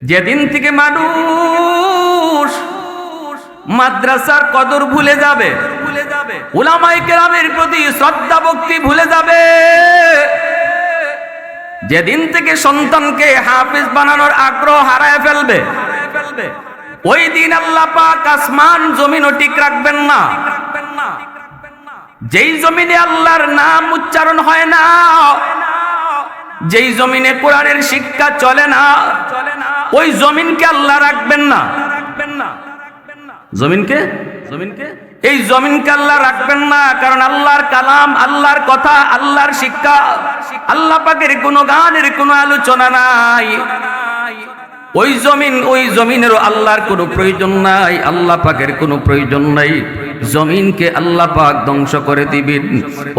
যেদিন থেকে মানুষ মাদ্রাসার কদর ভুলে যাবে, উলামায়ে কেরামের প্রতি শ্রদ্ধা ভক্তি ভুলে যাবে, যেদিন থেকে সন্তানকে হাফেজ বানানোর আগ্রহ হারায় ফেলবে, ওই দিন আল্লাহ পাক আসমান জমিনও ঠিক রাখবেন না। যেই জমিনে আল্লাহর নাম উচ্চারণ হয় না, যেই জমিনে কোরআনের শিক্ষা চলে না, ওই জমিনকে আল্লাহ রাখবেন না। জমিনকে এই জমিনকে আল্লাহ রাখবেন না, কারণ আল্লাহর কালাম, আল্লাহর কথা, আল্লাহর শিক্ষা, আল্লাহ পাকের কোনো গানের কোনো আলোচনা নাই। ওই জমিনেরও আল্লাহর কোনো প্রয়োজন নাই, আল্লাহ পাকের কোনো প্রয়োজন নাই। জমিনকে আল্লাহ পাক ধ্বংস করে দিবেন।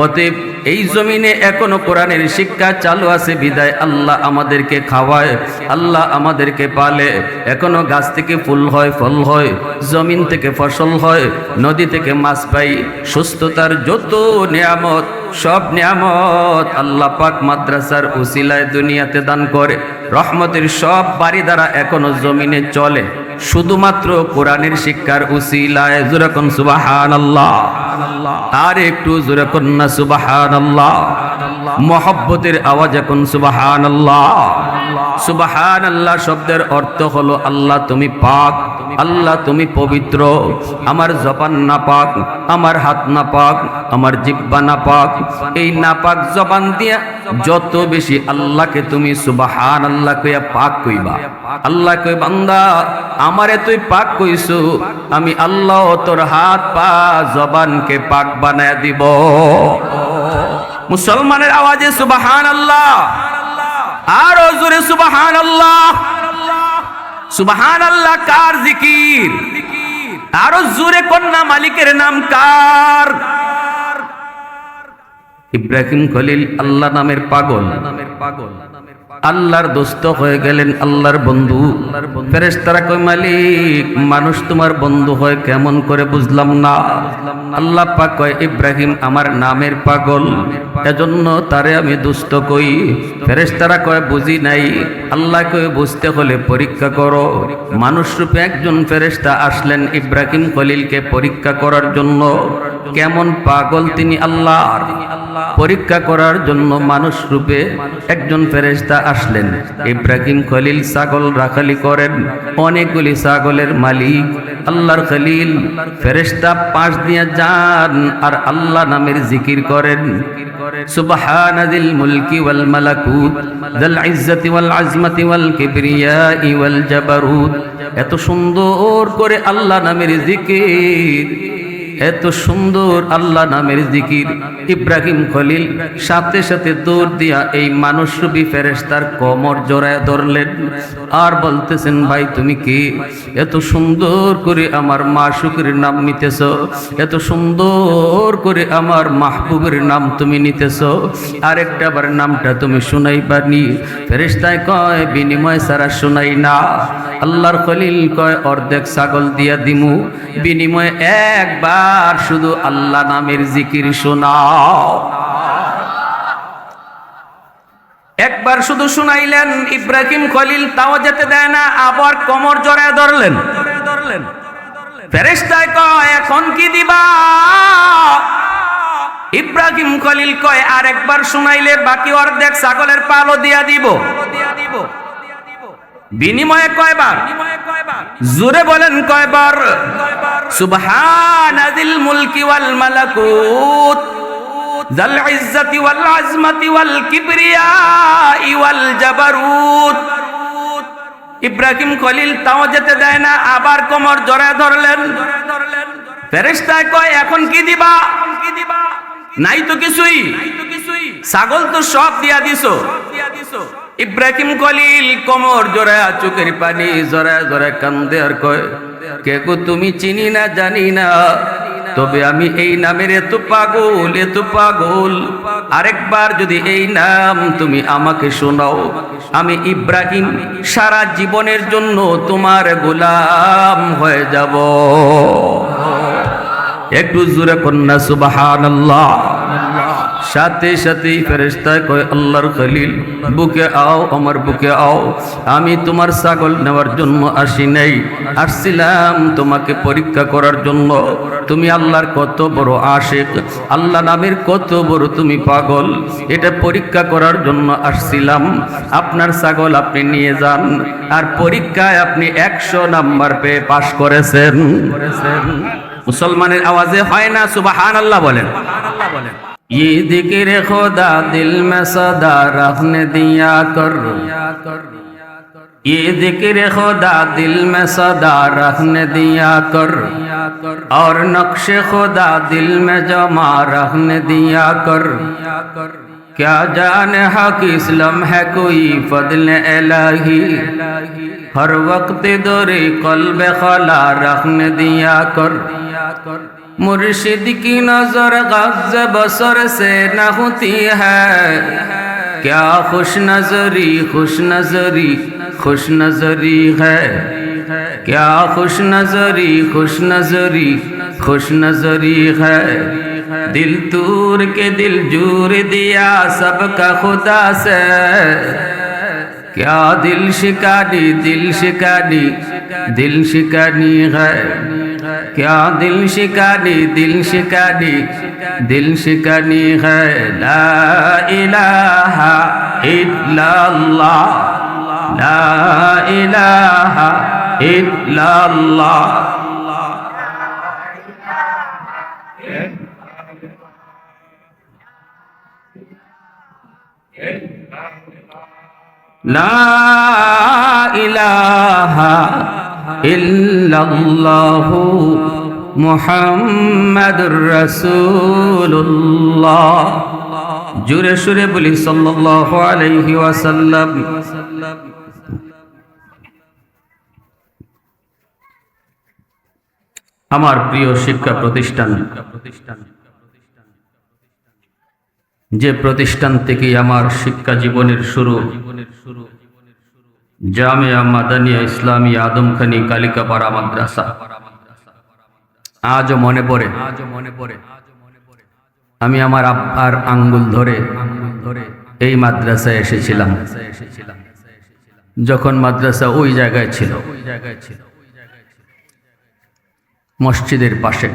অতএব এই জমিনে এখনো কোরআনের শিক্ষা চালু আছে বিদায় আল্লাহ আমাদেরকে খাওয়ায়, আল্লাহ আমাদেরকে পালে। এখনো গাছ থেকে ফুল হয়, ফল হয়, জমিন থেকে ফসল হয়, নদী থেকে মাছ পাই। সুস্থতার যত নিয়ামত, সব নিয়ামত আল্লাহ পাক মাদ্রাসার উসিলায় দুনিয়াতে দান করে। রহমতের সব বাড়ি দ্বারা এখনো জমিনে চলে শুধুমাত্র কোরআনের শিক্ষার উসিলায়। জোরে কোন সুবহানাল্লাহ, আর একটু জোরে কোন না সুবহানাল্লাহ। মহব্বতের আওয়াজে কোন সুবহানাল্লাহ। সুবহানাল্লাহ শব্দের অর্থ হলো আল্লাহ তুমি পাক, আল্লাহ তুমি পবিত্র। আমার জবান না পাক, আমার হাত না পাক, আমার জিহ্বা না পাক। এই নাপাক জবান দিয়া যত বেশি আল্লাহকে তুমি সুবহানাল্লাহ কইয়া পাক কইবা, আল্লাহ কই বান্দা আমারে তুই পাক কইছো, আমি আল্লাহ তোর হাত পা জবানকে পাক বানায় দিব। মুসলমানের আওয়াজে সুবহানাল্লাহ, আরো জোরে সুবহানাল্লাহ। সুবহানাল্লাহ কার জিকির? আরো জোরে কন্যা মালিকের নাম কার? ইব্রাহিম খলিল আল্লাহ নামের পাগল, আল্লাহর দোস্ত হয়ে গেলেন, আল্লাহর বন্ধু। ফেরেশতারা কয় মালিক মানুষ তোমার বন্ধু হয় কেমন করে বুঝলাম না। আল্লাহ পাক কয় ইব্রাহিম আমার নামের পাগল, এজন্য তারে আমি দোস্ত কই। ফেরেশতারা কয় বুঝি নাই। আল্লাহ কয় বুঝতে হলে পরীক্ষা করো। মানুষ রূপে একজন ফেরেশতা আসলেন ইব্রাহিম খলিলকে পরীক্ষা করার জন্য। কেমন পাগল তিনি আল্লাহর, পরীক্ষা করার জন্য মানুষ রূপে একজন ফেরেশতা আসলেন। ইব্রাহিম খলিল ছাগল রাখালি করেন, অনেকগুলি ছাগলের মালিক। আল্লাহর খলিল ফেরেশতা পাশ দিয়ে যান আর আল্লাহ নামের জিকির করেন। সুবহানাজিল মুলকি ওয়াল মালাকুত যাল ইজ্জতি ওয়াল আজমতি ওয়াল কিবরিয়াই ওয়াল জাবারুত। এত সুন্দর করে আল্লাহ নামের জিকির, এত সুন্দর আল্লাহ নামের জিকির। ইব্রাহিম খলিল সাথে সাথে দৌড় দিয়া এই মানুষরূপী ফেরেশতার কোমর জড়ায় ধরলেন আর বলতেছেন ভাই তুমি কি? এত সুন্দর করে আমার মাশউকের নাম নিতেছ, এত সুন্দর করে আমার মাহবুবের নাম তুমি নিতেছ, আরেকটা বার নামটা তুমি শুনাইবানি? ফেরেশতায় কয় বিনিময় ছাড়া শুনাই না। আল্লাহর খলিল কয় অর্ধেক ছাগল দিয়া দিমু, বিনিময়ে একবার শুধু আল্লাহ নামের জিকির শোনাও। একবার শুধু শুনাইলেন ইব্রাহিম খলিল, তাও যেতে দেয় না, আবার কোমর জড়ায় ধরলেন। ফেরেশতায় কয় এখন কি দিবা? ইব্রাহিম খলিল কয় আর একবার শুনাইলে বাকি অর্ধেক ছাগলের পালও দিয়া দিব। বিনিময়ে কয়বার? জোরে বলেন কয়বার? সুবহানাজিল মুলকি ওয়াল মালাকুত যাল ইজ্জতি ওয়াল আজমতি ওয়াল কিবরিয়াই ওয়াল জাবারুত। ইব্রাহিম খলিল তাও যেতে দেয় না, আবার কোমর জড়ায় ধরলেন। ফেরেশতায় কয় এখন কি দিবা? নাই তো কিছুই, ছাগল তো সব দিয়া দিছো। ইব্রাহিম খলিল কোমর জড়ায়া চোখের পানি জড়ায় জড়ায় কান্দে আর কয় কে গো তুমি? চিনি না জানি না, তবে আমি এই নামের এত পাগল, এত পাগল। আরেকবার যদি এই নাম তুমি আমাকে শোনাও, আমি ইব্রাহিম সারা জীবনের জন্য তোমার গোলাম হয়ে যাব। একটু জোরে কন্যা সুবহানাল্লাহ। সাথে সাথেই ফেরেশতায় কয় আল্লাহর খলিল বুকে আও, আমার বুকে আও। আমি তোমার ছাগল নেওয়ার জন্য আসি নাই, আসছিলাম তোমাকে পরীক্ষা করার জন্য। তুমি আল্লাহর কত বড় আশিক, আল্লাহ নামের কত বড় তুমি পাগল, এটা পরীক্ষা করার জন্য আসছিলাম। আপনার ছাগল আপনি নিয়ে যান। আর পরীক্ষায় আপনি 100 নাম্বার পেয়ে পাশ করেছেন। মুসলমানের আওয়াজে হয় না সুবহানাল্লাহ বলেন। ये जिक्र खुदा दिल में सदा रखने दिया कर, ये जिक्र खुदा दिल में सदा रखने दिया कर, और नक्श खुदा दिल में जमा रखने दिया कर। क्या जाने हक इस्लाम है कोई फضل इलाही, हर वक्त दौरे कल्ब खला रखने दिया कर। मुर्शिद की नजर गज़ बसर से न होती है, क्या खुश नजरी खुश नजरी खुश नजरी है, क्या खुश नजरी खुश नजरी खुश नजरी है। दिल तूर के दिल जूर दिया सबका खुदा से, क्या दिल शिकानी दिल शिकानी दिल शिकानी है, क्या दिल शिकानी दिल शिकानी दिल शिकानी है। ला इलाहा इल्लल्लाह, ला इलाहा इल्लल्लाह। ला इलाहा इल्लल्लाहु मुहम्मदुर रसूलुल्लाह। জোরে সুরে বলি সাল্লাল্লাহু আলাইহি ওয়াসাল্লাম। আমার প্রিয় শিক্ষা প্রতিষ্ঠান, যে প্রতিষ্ঠান থেকে আমার শিক্ষা জীবনের শুরু, জামিয়া মাদানিয়া ইসলামিয়া আদমখানি কালিকাপাড়া মাদ্রাসা। আজও মনে পড়ে আমি আমার আব্বার আঙ্গুল ধরে এই মাদ্রাসায় এসেছিলাম, যখন মাদ্রাসা ওই জায়গায় ছিল, মসজিদের পাশে।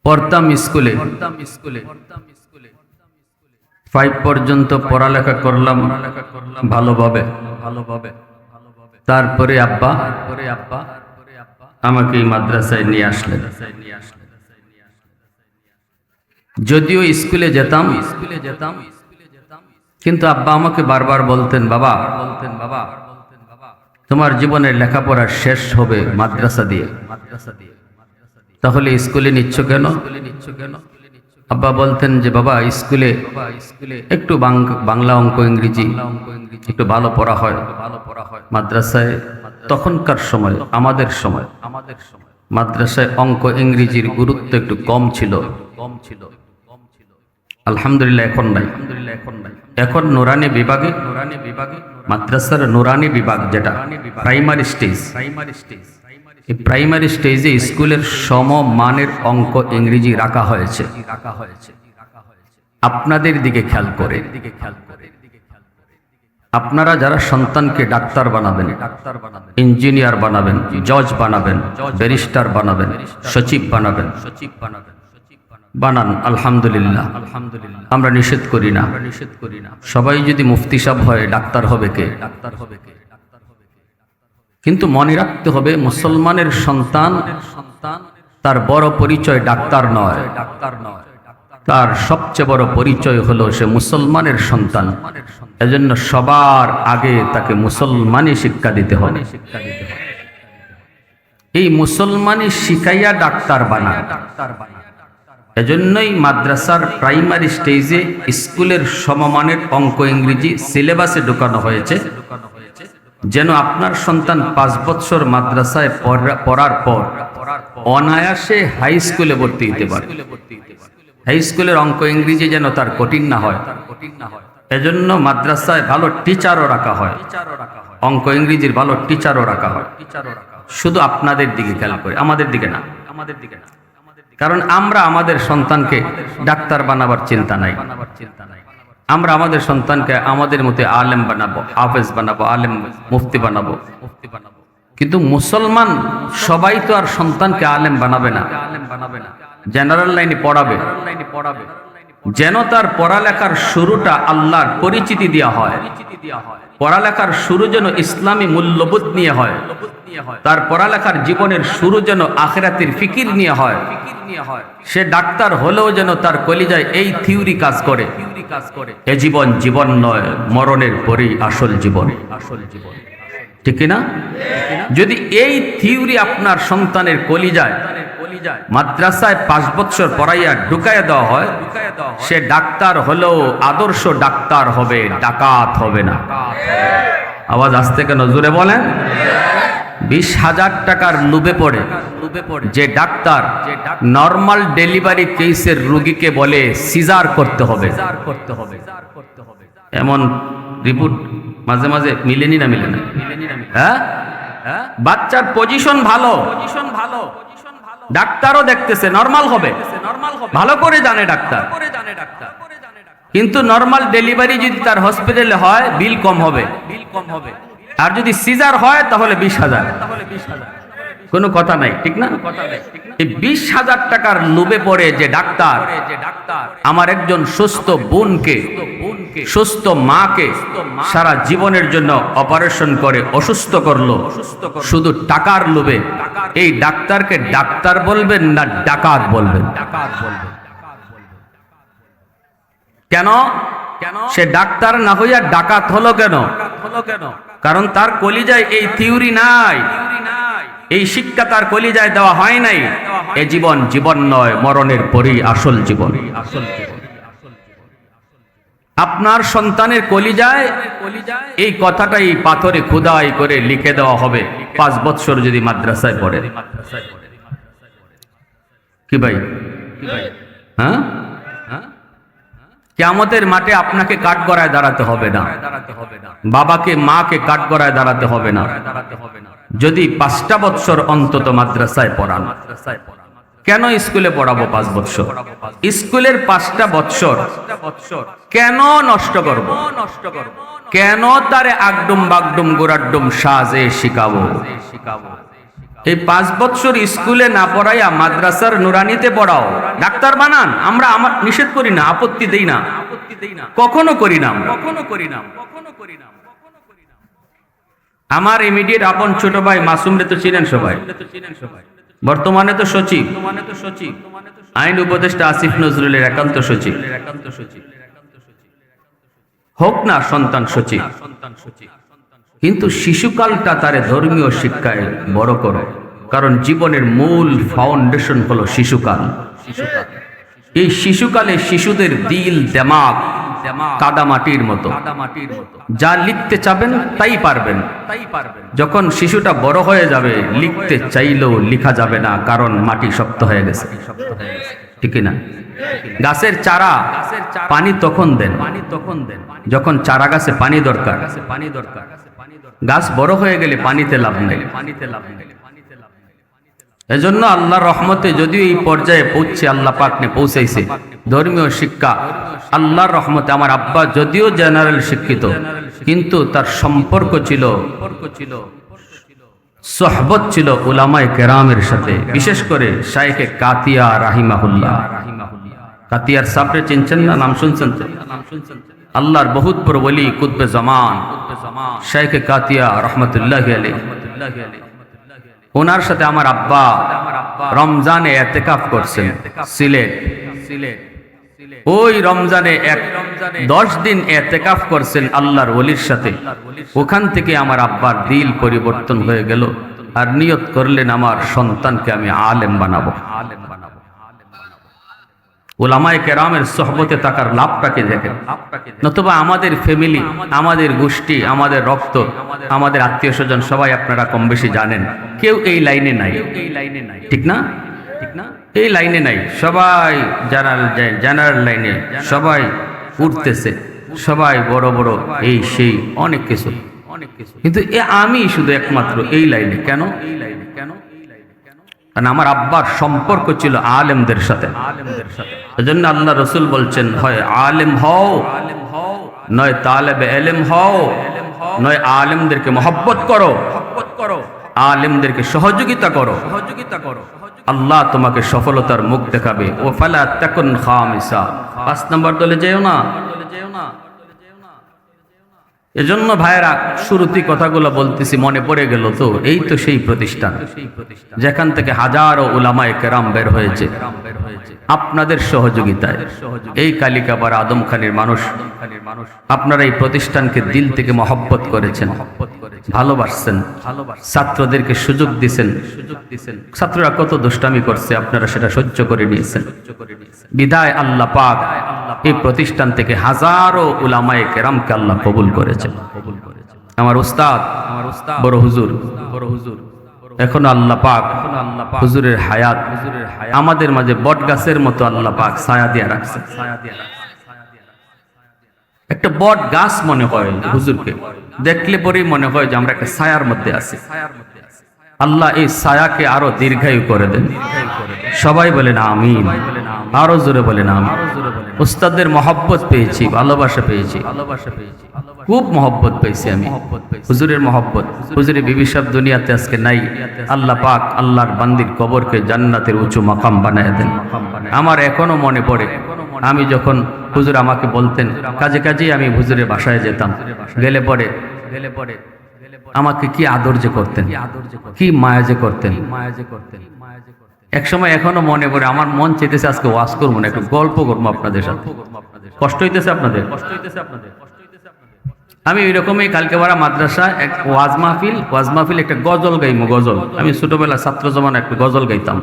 পড়তাম স্কুলে, 5 পর্যন্ত পড়ালেখা করলাম ভালোভাবে। তারপরে আব্বা আমাকে এই মাদ্রাসায় নিয়ে আসলেন। যদিও স্কুলে যেতাম, কিন্তু আব্বা আমাকে বারবার বলতেন, বাবা তোমার জীবনের লেখাপড়া শেষ হবে মাদ্রাসা দিয়ে, তাহলে স্কুলে নিচ্ছ কেন? আব্বা বলতেন যে বাবা স্কুলে একটু বাংলা অঙ্ক ইংরেজি একটু ভালো পড়া হয়, মাদ্রাসায় তখনকার সময় আমাদের সময় মাদ্রাসায় অঙ্ক ইংরেজির গুরুত্ব একটু কম ছিল। আলহামদুলিল্লাহ এখন নাই। এখন নুরানি বিভাগে মাদ্রাসার নুরানি বিভাগ, যেটা প্রাইমারি স্টেজ, এই প্রাইমারি স্টেজে স্কুলের সমমানের অঙ্ক ইংরেজি রাখা হয়েছে। আপনাদের দিকে খেয়াল করে, আপনারা যারা সন্তানকে ডাক্তার বানাবেন, ইঞ্জিনিয়ার বানাবেন, জজ বানাবেন, ব্যারিস্টার বানাবেন, সচিব বানাবেন, বানান। আলহামদুলিল্লাহ, আমরা নিষেধ করি না। সবাই যদি মুফতি সাহেব হয় ডাক্তার হবে কে? কিন্তু মনে রাখতে হবে মুসলমানের সন্তান, তার বড় পরিচয় ডাক্তার নয়, তার সবচেয়ে বড় পরিচয় হলো সে মুসলমানের সন্তান। এজন্য সবার আগে তাকে মুসলমানি শিক্ষা দিতে হবে। এই মুসলমানি শিখাইয়া ডাক্তার বানায়। এজন্যই মাদ্রাসার প্রাইমারি স্টেজে স্কুলের সমমানের অঙ্ক ইংরেজি সিলেবাসে ঢোকানো হয়েছে, যেন আপনার সন্তান 5 বছর মাদ্রাসায় পড়ার পর অনায়াসে হাই স্কুলে ভর্তি হতে পারে। হাই স্কুলের অঙ্ক ইংরেজি যেন তার কঠিন না হয়, এজন্য মাদ্রাসায় ভালো টিচারও রাখা হয়, অঙ্ক ইংরেজির ভালো টিচারও রাখা হয়। শুধু আপনাদের দিকে খেয়াল করে, আমাদের দিকে না। কারণ আমরা আমাদের সন্তানকে ডাক্তার বানাবার চিন্তা নাই, আমরা আমাদের সন্তানকে আমাদের মতে আলেম বানাবো, হাফেজ বানাবো, আলেম মুফতি বানাবো। কিন্তু মুসলমান সবাই তো আর সন্তানকে আলেম বানাবে না, জেনারেল লাইনে পড়াবে, যেন তার পড়ালেখার শুরুটা আল্লাহর পরিচিতি দেওয়া হয়, পড়ালেখার শুরু যেন ইসলামী মূল্যবোধ নিয়ে হয়, তার পড়ালেখার জীবনের শুরু যেন আখিরাতের ফিকির নিয়ে হয়। সে ডাক্তার হলেও যেন তার কলিজায় এই থিওরি কাজ করে, এ জীবন জীবন নয়, মরণের পরেই আসল জীবন। ঠিক না? যদি এই থিওরি আপনার সন্তানের কলিজায় মাদ্রাসায় 5 বছর পড়াইয়া ঢুকাইয়া দেওয়া হয়, সে ডাক্তার হলেও আদর্শ ডাক্তার হবে, ডাকাত হবে না। আওয়াজ আসতে কেন, জোরে বলেন। 20,000 টাকার লোভে পড়ে যে ডাক্তার নরমাল ডেলিভারি কেসের রোগীকে বলে সিজার করতে হবে, এমন রিপোর্ট মাঝে মাঝে মিলেনি না, মিলে না? হ্যাঁ, বাচ্চার পজিশন ভালো, ডাক্তারও দেখতেছে নরমাল হবে, ভালো করে জানে ডাক্তার, কিন্তু নরমাল ডেলিভারি যদি তার হসপিটালে হয় বিল কম হবে, আর যদি সিজার হয় তাহলে 20,000। কোনো কথা নাই, ঠিক না? এই 20,000 টাকার লোভে পড়ে যে ডাক্তার আমার একজন সুস্থ বোনকে, সুস্থ মাকে সারা জীবনের জন্য অপারেশন করে অসুস্থ করলো শুধু টাকার লোভে, এই ডাক্তারকে ডাক্তার বলবেন না ডাকাত বলবেন? কেন সে ডাক্তার না হইয়া ডাকাত হলো কেন? কারণ তার কলিজায় এই থিওরি নাই, এই শিক্ষা তার কলিজায় দেওয়া হয় নাই। এ জীবন জীবন নয়, মরণের পরেই আসল জীবন। আপনার সন্তানের কলিজায় এই কথাটাই পাথরে খোদাই করে লিখে দেওয়া হবে 5 বছর যদি মাদ্রাসায় পড়ে। কি ভাই? হ্যাঁ, কিয়ামতের মাঠে আপনাকে কাঠগড়ায় দাঁড়াতে হবে না, বাবাকে মাকে কাঠগড়ায় দাঁড়াতে হবে না যদি 5টা বছর অন্তত মাদ্রাসায় পড়ান। কেন স্কুলে পড়াবো 5 বছর? স্কুলের 5টা বছর কেন নষ্ট করব? কেন তারে আগডুম বাগডুম গোড়াডুম সাজে শিখাবো? এই 5 বছর স্কুলে না পড়াইয়া মাদ্রাসার নুরানিতে পড়াও, ডাক্তার বানান। আমরা নিষেধ করি না, আপত্তি দেই না, কখনো করি না। আমার ইমিডিয়েট আপন ছোট ভাই মাসুমরে তো চিনেন সবাই, বর্তমানে তো সচিব, আইন উপদেষ্টা আসিফ নজরুলের একান্ত সচিব। হোক না সন্তান সচিব, কিন্তু শিশুকালটা তারে ধর্মীয় শিক্ষায় বড় করো, কারণ জীবনের মূল ফাউন্ডেশন হলো শিশুকাল। এই শিশুকালে শিশুদের দিল দেমাগ কাদামাটির মতো, যা লিখতে চাবেন তাই পারবেন। যখন শিশুটা বড় হয়ে যাবে, লিখতে চাইলেও লিখা যাবে না, কারণ মাটি শক্ত হয়ে গেছে। ঠিক না? গাছের চারা পানি তখন দেন যখন চারা গাছে পানি দরকার। গাছ বড় হয়ে গেলে পানিতে লাভ নেই। এজন্য আল্লাহর রহমতে যদিও এই পর্যায়ে পৌঁছে, আল্লাহ পাক নে পৌঁছাইছে ধর্মীয় শিক্ষা। আল্লাহর রহমতে আমার আব্বা যদিও জেনারেল শিক্ষিত, কিন্তু তার সম্পর্ক ছিল, সোহবত ছিল উলামায়ে কেরামের সাথে, বিশেষ করে শাইখে কাতিয়া রাহিমাহুল্লাহ। কাতিয়ার সাবরে চিনছেন না? নাম শুনছেন? আল্লাহর বহুত বড় ওলি কুতবে জামান শাইখে কাতিয়া রহমতুল্লাহি আলাইহি। ওনার সাথে আমার আব্বা রমজানে ইতিকাফ করছেন সিলেট। ওই রমজানে 10 দিন ইতিকাফ করছেন আল্লাহর ওলির সাথে। ওখান থেকে আমার আব্বার দিল পরিবর্তন হয়ে গেল, আর নিয়ত করলেন আমার সন্তানকে আমি আলেম বানাবো। উলামায়ে কেরামের সোহবতে থাকার লাভটাকে দেখেন। নতুবা আমাদের ফ্যামিলি, আমাদের গোষ্ঠী, আমাদের রক্ত, আমাদের আত্মীয় স্বজন সবাই আপনারা কম বেশি জানেন, কেউ এই লাইনে নাই। ঠিক না? এই লাইনে নাই। সবাই জেনারেল লাইনে সবাই উঠতেছে, সবাই বড় বড় এই সেই অনেক কিছু, কিন্তু আমি শুধু একমাত্র এই লাইনে। কেন? কারণ আমার আব্বার সম্পর্ক ছিল আলেমদের সাথে। এজন্য আল্লাহ রসুল বলছেন, হয় আলেম হও, নয় তালেবে ইলম হও, নয় আলেমদেরকে মহব্বত করো, আলেমদেরকে সহযোগিতা করো, আল্লাহ তোমাকে সফলতার মুখ দেখাবে। ও ফালা তাকুন খামিসা, 5 নম্বর দলে যেও না। এজন্য ভাইরা শুরুতেই কথাগুলো বলতেছি, মনে পড়ে গেল তো, এই তো সেই প্রতিষ্ঠান যেখান থেকে হাজারো উলামায়ে কেরাম বের হয়েছে আপনাদের সহযোগিতায়। এই কালিকাপাড়া আদমখানির মানুষ, আপনারা এই প্রতিষ্ঠানকে দিল থেকে মহব্বত করেছেন, ভালোবাসছেন, ছাত্রদেরকে সুযোগ দিয়েছেন। ছাত্ররা কত দুষ্টামি করছে, আপনারা সেটা সহ্য করে নিয়েছেন। বিদায় আল্লাহ পাক এই প্রতিষ্ঠান থেকে হাজারো উলামায়ে কেরামকে আল্লাহ কবুল করেছেন। আমার উস্তাদ বড় হুজুর এখন আল্লাহ পাক হুজুরের হায়াত আমাদের মাঝে বট গাছের মতো আল্লাহ পাক ছায়া দিয়ে রাখছে। একটা বট গাছ মনে হয় হুজুরকে দেখলে পরেই মনে হয় যে আমরা একটা ছায়ার মধ্যে আছি। আল্লাহ এই ছায়াকে আরো দীর্ঘায়ু করে দেন। সবাই বলেন আমিন, আরো জোরে বলেন আমিন। উস্তাদের মহব্বত পেয়েছি, ভালোবাসা পেয়েছি, খুব মহব্বত পেয়েছি আমি, হুজুরের মহব্বত। হুজুরের বিবি সাহেব দুনিয়াতে আজকে নাই। আল্লাহ পাক আল্লাহর বান্দির কবরকে জান্নাতের উঁচু মাকাম বানায় দেন। আমার এখনো মনে পড়ে, আমি যখন হুজুর আমাকে বলতেন কাজে কাজেই আমি হুজুরের বাসায় যেতাম, গেলে পরে আমাকে কি আদর যে করতেন, কি মায়া যে করতেন। এক সময় এখনো মনে পড়ে, আমার মন চেয়েছে আজকে ওয়াজ করবো না, একটু গল্প করবো আপনাদের সাথে। কষ্ট হইতেছে আপনাদের? আমি এরকমই কালকে বারা মাদ্রাসা এক ওয়াজ মাহফিল একটা গজল গাইমো, গজল। আমি ছোটবেলা ছাত্র জমানা একটু গজল গাইতাম।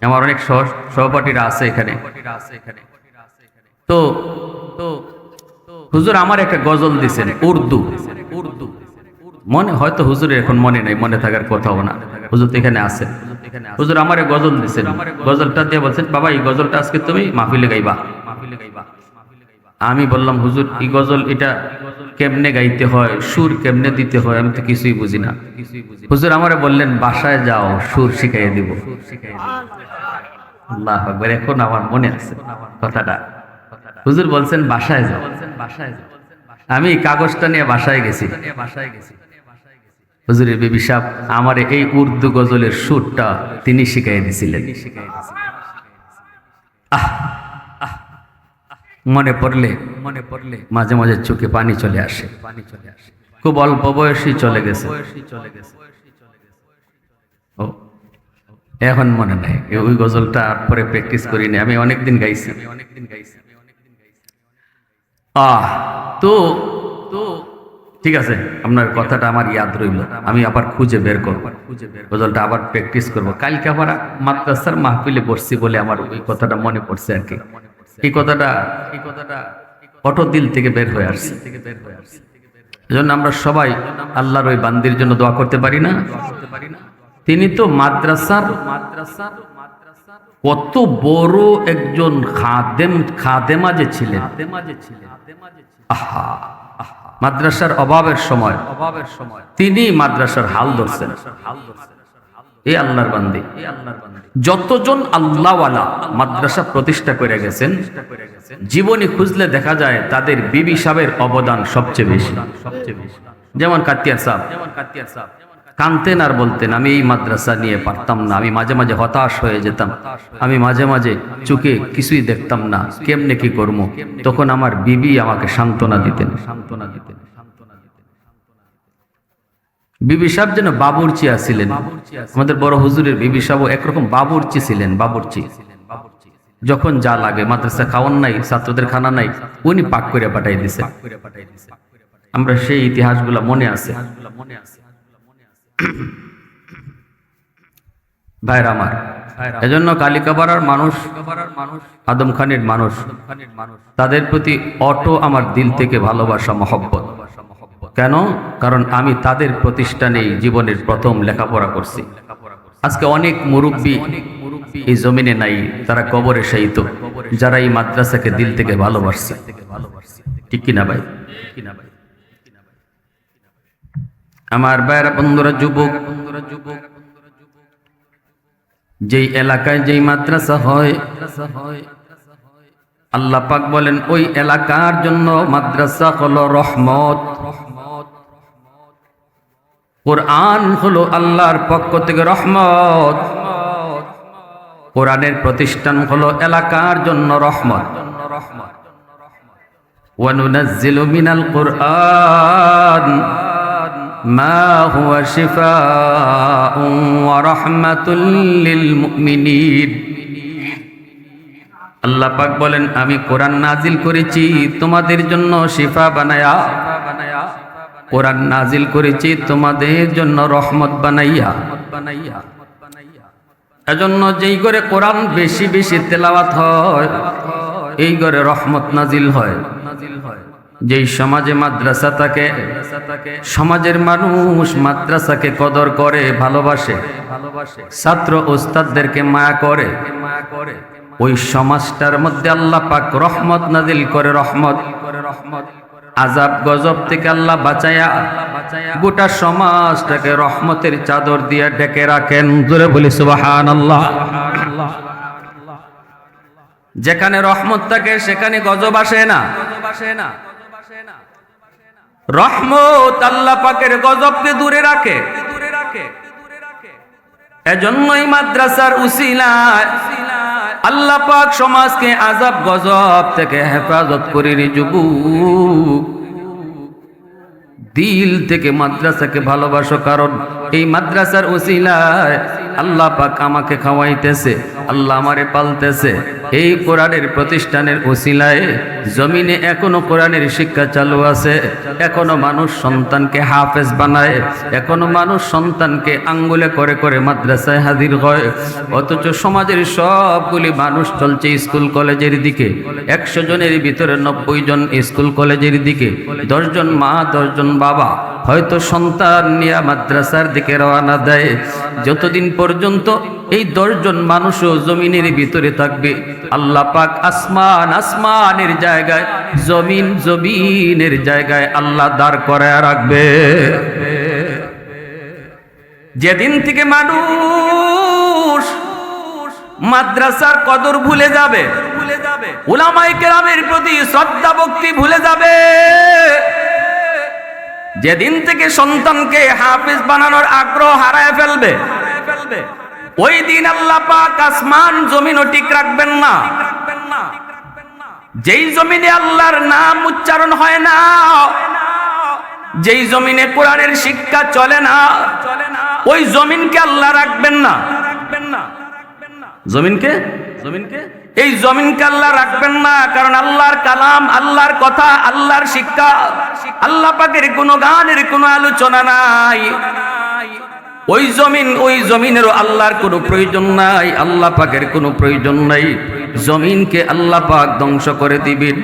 আমার অনেক সহপাঠীরা আছে এখানে। তো হুজুর আমার একটা গজল দিছেন উর্দু। মনে হয়তো হুজুরের এখন মনে নাই, মনে থাকার কথাও না, হুজুর তো এখানে আছে। হুজুর আমার গজল দিছেন, গজলটা দিয়ে বলছেন বাবা এই গজলটা আজকে তুমি মাহফিলে গাইবা। আমি বললাম হুজুর এই গজল এটা কেমনে গাইতে হয়, সুর কেমনে দিতে হয়, আমি তো কিছুই বুঝি না। হুজুর আমারে বললেন বাসায় যাও, সুর শিখাইয়ে দিব। আল্লাহু আকবার, এখন আমার মনে আছে কথাটা। হুজুর বলছেন বাসায় যাও। আমি কাগজটা নিয়ে বাসায় গেছি। হুজুরের বিবি সাহেব আমার এই উর্দু গজলের সুরটা তিনি শিখাইয়ে দিয়েছিলেন। মনে পড়লে মাঝে মাঝে চোখে পানি চলে আসে। খুব অল্প বয়সী চলে গেছে, এখন মনে নাই। ওই গজলটা পরে প্র্যাকটিস করিনি, আমি অনেকদিন গাইছি। তো ঠিক আছে, আপনার কথাটা আমার ইয়াদ রইল, আমি আবার খুঁজে বের করবো, গজলটা আবার প্র্যাকটিস করবো। কালকে আবার মাদ্রাসার মাহফিলে বসছি বলে আমার ওই কথাটা মনে পড়ছে আর কি। এই কথাটা অটো দিল থেকে বের হয়ে আসছে। এজন্য আমরা সবাই আল্লাহর ওই বান্দির জন্য দোয়া করতে পারি না? তিনি তো মাদ্রাসার কত বড় একজন খাদেমা যে ছিলেন। মাদ্রাসার অভাবের সময় তিনি মাদ্রাসার হাল ধরছেন। এই আল্লাহর বান্দি, যতজন আল্লাহওয়ালা মাদ্রাসা প্রতিষ্ঠা করে গেছেন, জীবনী খুঁজলে দেখা যায় তাদের বিবি সাহেবের অবদান সবচেয়ে বেশি। যেমন কাতিয়ার সাহেব কানতেন আর বলতেন আমি এই মাদ্রাসা নিয়ে পারতাম না, আমি মাঝে মাঝে হতাশ হয়ে যেতাম, আমি মাঝে মাঝে চোখে কিছুই দেখতাম না, কেমনে কি করবো। তখন আমার বিবি আমাকে সান্ত্বনা দিতেন। বিবি সাহেব যেন বাবুর্চি ছিলেন। আমাদের বড় হুজুরের বিবি সাহেব একরকম বাবুর্চি ছিলেন। বাবুর্চি যখন যা লাগে, মাদ্রাসা খাওয়ান নাই, ছাত্রদের খানা নাই, উনি পাক করে পাঠাই দিছে। আমরা সেই ইতিহাসগুলো মনে আছে। ভাইরা আমার, এজন্য কালিকাপাড়ার মানুষ, আদমখানির মানুষ, তাদের প্রতি অটো আমার দিল থেকে ভালোবাসা, মহব্বত। কেন? কারণ আমি তাদের প্রতিষ্ঠানে জীবনের প্রথম লেখাপড়া করছি। আজকে অনেক মুরব্বী এই জমিনে নাই, তারা কবরে শায়িত, যারা এই মাদ্রাসাকে দিল থেকে ভালোবাসছে। ঠিক কিনা ভাই? আমার ভাইরা, বন্ধুরা, যুবক, যেই এলাকায় যেই মাদ্রাসা হয়, আল্লাহ পাক বলেন ওই এলাকার জন্য মাদ্রাসা হলো রহমত। কোরআন হলো আল্লাহর পক্ষ থেকে রহমত। কোরআনের প্রতিষ্ঠান হলো এলাকার জন্য রহমত। ওয়ানুনাজ্জিলু মিনাল কুরআন মা হুয়া শিফাউন ওয়া রাহমাতুল লিল মুমিনিন। আল্লাহ পাক বলেন আমি কোরআন নাজিল করেছি তোমাদের জন্য শিফা বানায়া, কোরআন নাজিল করেছি তোমাদের জন্য রহমত বানাইয়া। এজন্য যেই ঘরে কোরআন বেশি বেশি তেলাওয়াত হয় এই ঘরে রহমত নাজিল হয়। যেই সমাজে মাদ্রাসা থাকে, সমাজের মানুষ মাদ্রাসাকে কদর করে, ভালোবাসে, ছাত্র ওস্তাদদেরকে মায়া করে, ওই সমাজটার মধ্যে আল্লাহ পাক রহমত নাজিল করে। রহমত, আযাব গজব থেকে আল্লাহ বাঁচায়া গোটা সমাজটাকে রহমতের চাদর দিয়ে ঢেকে রাখেন। জোরে বলি সুবহানাল্লাহ। যেখানে রহমত থাকে সেখানে গজব আসে না। রহমত আল্লাহ পাকের গজবকে দূরে রাখে। এজন্যই মাদ্রাসার উসিলায় আল্লাহ পাক সমাজকে আযাব গজব থেকে হেফাজত করে। রে যুবক, দিল থেকে মাদ্রাসাকে ভালোবাসো, কারণ এই মাদ্রাসার উসিলায় আল্লাহ পাক আমাকে খাওয়াইতেছে, আল্লাহ আমারে পালতেছে। এই কোরআনের প্রতিষ্ঠানের উসিলায় জমিনে এখনো কোরআনের শিক্ষা চালু আছে। এখনো মানুষ সন্তানকে হাফেজ বানায়, এখনো মানুষ সন্তানকে আঙ্গুলে করে করে মাদ্রাসায় হাজির হয়। অথচ সমাজের সবগুলি মানুষ চলছে স্কুল কলেজের দিকে। 100 জনের ভিতরে 90 জন স্কুল কলেজের দিকে, 10 জন মা 10 জন বাবা হয়তো সন্তান নিয়ে মাদ্রাসার দিকে রওনা দেয়। যতদিন পর্যন্ত এই 10 জন মানুষও জমিনের ভিতরে থাকবে, আল্লাহ পাক আসমানের জায়গায়, জমিনের জায়গায় আল্লাহ দাঁড় করায় রাখবে। যেদিন থেকে মানুষ মাদ্রাসার কদর ভুলে যাবে, উলামায়ে কেরামের প্রতি শ্রদ্ধা ভক্তি ভুলে যাবে, যেদিন থেকে সন্তানকে হাফেজ বানানোর আগ্রহ হারায় ফেলবে, ওই দিন আল্লাহ পাক আসমান জমিনও ঠিক রাখবেন না। যেই জমিনে আল্লাহর নাম উচ্চারণ হয় না, যেই জমিনে কোরআনের শিক্ষা চলে না, ওই জমিনকে আল্লাহ রাখবেন না। জমিনকে এই জমিনকে আল্লাহ রাখবেন না, কারণ আল্লাহর কালাম, আল্লাহর কথা, আল্লাহর শিক্ষা, আল্লাহ পাকের কোনো গানের কোনো আলোচনা নাই। ওই জমিনেরও আল্লাহর কোনো প্রয়োজন নাই, আল্লাহ পাকের কোনো প্রয়োজন নাই। জমিনকে আল্লাহ পাক ধ্বংস করে দিবেন।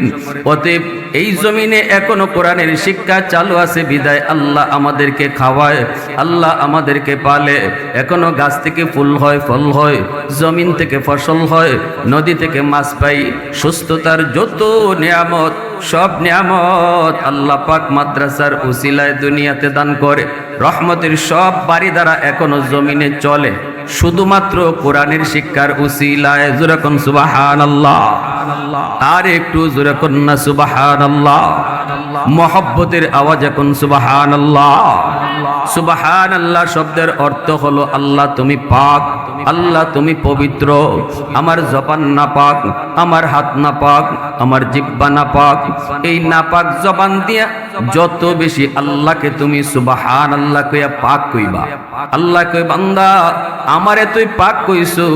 অতএব এই জমিনে এখনো কোরআনের শিক্ষা চালু আছে বিদায় আল্লাহ আমাদেরকে খাওয়ায়, আল্লাহ আমাদেরকে পালে। এখনো গাছ থেকে ফুল হয়, ফল হয়, জমিন থেকে ফসল হয়, নদী থেকে মাছ পাই। সুস্থতার যত নিয়ামত, সব নিয়ামত আল্লাহ পাক মাদ্রাসার উসিলায় দুনিয়াতে দান করে। রহমতের সব বাড়ি দ্বারা এখনো জমিনে চলে শুধুমাত্র কোরআনের শিক্ষার উসিলায়। জোরে কোন সুবহানাল্লাহ। আর একটু জোরে কোন না সুবহানাল্লাহ। মহব্বতের আওয়াজে কোন সুবহানাল্লাহ। সুবহানাল্লাহ শব্দের অর্থ হলো আল্লাহ তুমি পাক, আল্লাহ তুমি পবিত্র। আমার জবান না পাক, আমার হাত না পাক, আমার জিহ্বা না পাক। এই নাপাক জবান দিয়া যত বেশি আল্লাহকে তুমি সুবহানাল্লাহ কইয়া পাক কইবা, আল্লাহ কই বান্দা আমারে তুই পাক কইছো,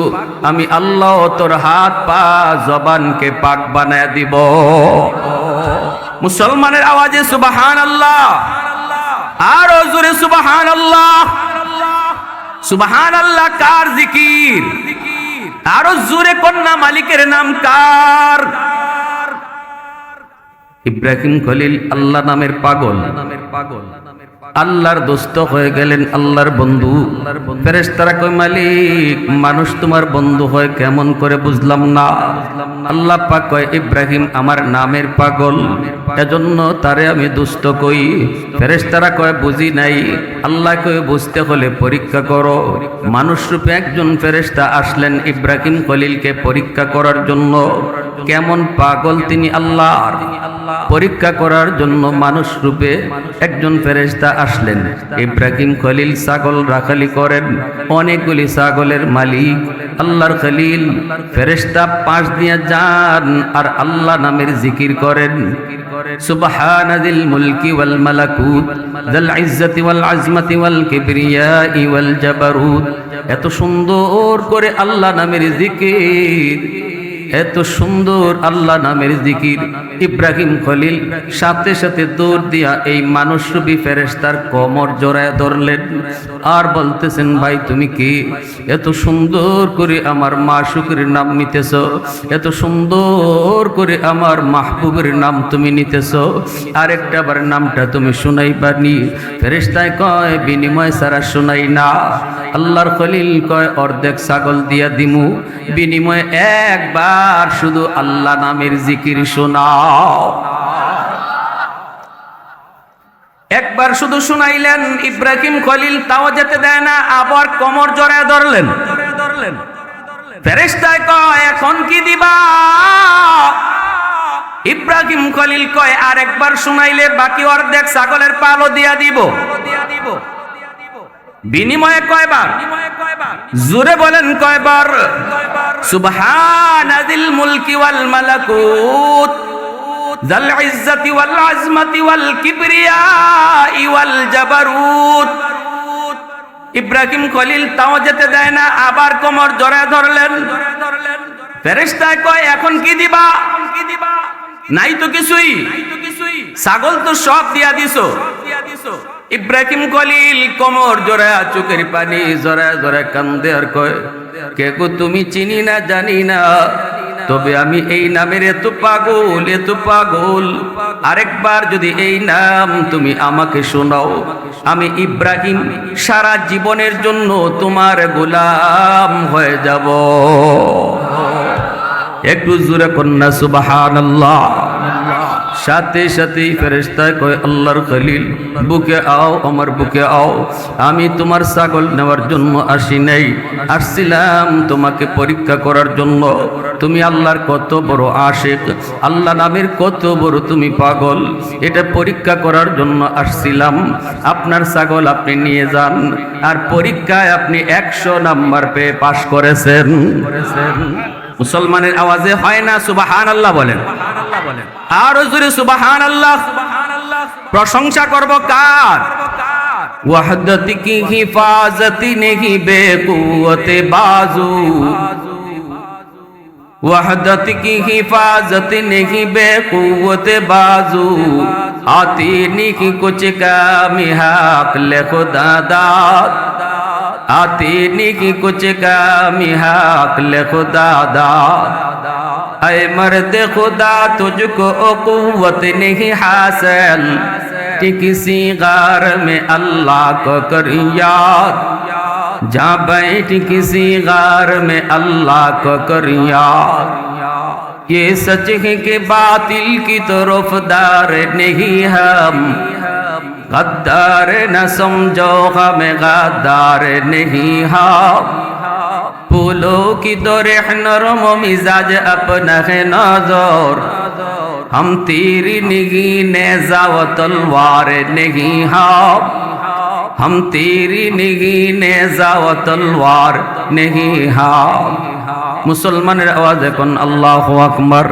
আমি আল্লাহ তোর হাত পা জবানকে পাক বানায়া দিব। মুসলমানের আওয়াজে সুবহানাল্লাহ, আরো জোরে সুবহানাল্লাহ। সুবহানাল্লাহ কার জিকির? আরো জোরে কন্যা মালিকের নাম কার? ইব্রাহিম খলিল আল্লাহ নামের পাগল। আল্লাহর দোস্ত হয়ে গেলেন, আল্লাহর বন্ধু। ফেরেশতারা কয় মালিক মানুষ তোমার বন্ধু হয় কেমন করে বুঝলাম না। আল্লাহ পাক কয় ইব্রাহিম আমার নামের পাগল, এজন্য তারে আমি দুষ্ট কই। ফেরেশতারা কয় বুঝি নাই। আল্লাহ কয় বুঝতে হলে পরীক্ষা করো। মানুষ রূপে একজন ফেরেশতা আসলেন ইব্রাহিম খলিলকে পরীক্ষা করার জন্য। কেমন পাগল তিনি আল্লাহর পরীক্ষা করার জন্য মানুষ রূপে একজন ফেরেশতা আসলেন। ইব্রাহিম খলিল ছাগল রাখালি করেন, অনেকগুলি ছাগলের মালিক আল্লাহর খলিল। ফেরেশতা পাশ দিয়ে যান আর আল্লাহ নামের জিকির করেন। সুবহানাল মুলকি ওয়াল মালাকুত যাল ইজ্জতি ওয়াল আজমতি ওয়াল কিবরিয়াই ওয়াল জাবারুত। এত সুন্দর করে আল্লাহ নামের জিকির, এত সুন্দর আল্লাহ নামের জিকির। ইব্রাহিম খলিল সাথে সাথে দৌড় দিয়া এই মানুষরূপী ফেরেশতার কোমর জড়ায় ধরলেন আর বলতেছেন ভাই তুমি কি এত সুন্দর করে আমার মাশুকের নাম নিতেছ, এত সুন্দর করে আমার মাহবুবের নাম তুমি নিতেছ, আরেকটা বার নামটা তুমি শুনাইবানি? ফেরেশতায় কয় বিনিময় ছাড়া শুনাই না। আল্লাহর খলিল কয় অর্ধেক ছাগল দিয়া দিমু, বিনিময়ে একবার শুধু আল্লাহ নামের জিকির শোনাও। একবার শুধু শুনাইলেন ইব্রাহিম খলিল, তাও যেতে দেয় না, আবার কোমর জড়ায় ধরলেন। ফেরেশতায় কয় এখন কি দিবা? ইব্রাহিম খলিল কয় আরেকবার শুনাইলে বাকি অর্ধেক ছাগলের পালও দিয়া দিব। বিনিময়ে কয়বার? জোরে বলেন কয়বার? সুবহানাল মুলকি ওয়াল মালাকুত যাল ইজ্জতি ওয়াল আজমতি ওয়াল কিবরিয়াই ওয়াল জাবারুত। ইব্রাহিম খলিল তাও যেতে দেয় না, আবার কোমর জড়ায় ধরলেন। ফেরেশতা কয় এখন কি দিবা? নাই তো কিছুই, ছাগল তো সব দিয়া দিছো। ইব্রাহিম খলিল কোমর জড়ায় চোখের পানি জড়ায় জড়ায় কান্দে আর কয় কে গো তুমি চিনি না জানি না, তবে আমি এই নামের এত পাগল, এত পাগল। আরেকবার যদি এই নাম তুমি আমাকে শোনাও, আমি ইব্রাহিম সারা জীবনের জন্য তোমার গোলাম হয়ে যাব। একটু জোরে কন্যা সুবহানাল্লাহ। সাথে সাথেই ফেরেশতায় কয় আল্লাহর খলিল বুকে আও, আমার বুকে আও। আমি তোমার ছাগল নেওয়ার জন্য আসি নাই, আসছিলাম তোমাকে পরীক্ষা করার জন্য। তুমি আল্লাহর কত বড় আশিক, আল্লাহ নামের কত বড় তুমি পাগল, এটা পরীক্ষা করার জন্য আসছিলাম। আপনার ছাগল আপনি নিয়ে যান। আর পরীক্ষায় আপনি 100 নাম্বার পেয়ে পাশ করেছেন। মুসলমানের আওয়াজে হয় না সুবহানাল্লাহ বলেন? আরো জোরে সুবহানাল্লাহ। প্রশংসা করব কার? ওয়াহদতি কি হিফাজতি নেহি বেকুওতে বাজু, ওয়াহদতি কি হিফাজতি নেহি বেকুওতে বাজু, আতি নিকি কুছ কামি হাক লে খুদা দাদ, आती निकी कुछ कामी हक ले खुदा दाद। ऐ मर्द खुदा तुझको कुव्वत नहीं हासिल कि किसी गार में अल्लाह को कर याद, जा बैठ किसी गार में अल्लाह को कर याद। ये सच है कि बातिल की तरफदार नहीं हम, गद्दार न समझो हमें गद्दार नहीं हम। फूलों की दौरे नरम मिजाज अपना है नजर, हम तेरी निगी नेज़ा व तलवार नहीं हम, हम तेरी निगी नेज़ा व तलवार नहीं हम। মুসলমানের আওয়াজ এখন আল্লাহু আকবার।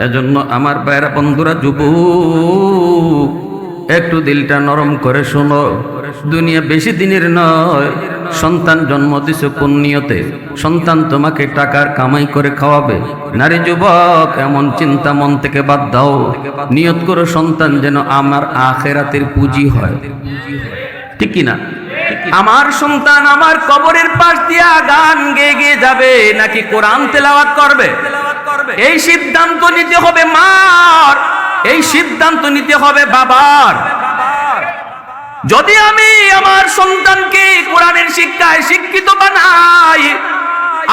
এজন্য আমার ভাইরা বন্ধুরা, যুবক একটু দিলটা নরম করে শোনো। দুনিয়া বেশি দিনের নয়। সন্তান জন্ম দিছো কোন নিয়তে? সন্তান তোমাকে টাকার কামাই করে খাওয়াবে? নারী যুবক এমন চিন্তা মন থেকে বাদ দাও। নিয়ত করো সন্তান যেন আমার আখিরাতের পুঁজি হয়। ঠিক কি না? আমার সন্তান আমার কবরের পাশ দিয়া গান গেয়ে গেয়ে যাবে নাকি কোরআন তেলাওয়াত করবে? এই সিদ্ধান্ত নিতে হবে মার, এই সিদ্ধান্ত নিতে হবে বাবার। যদি আমি আমার সন্তানকে কোরআনের শিক্ষায় শিক্ষিত বানাই,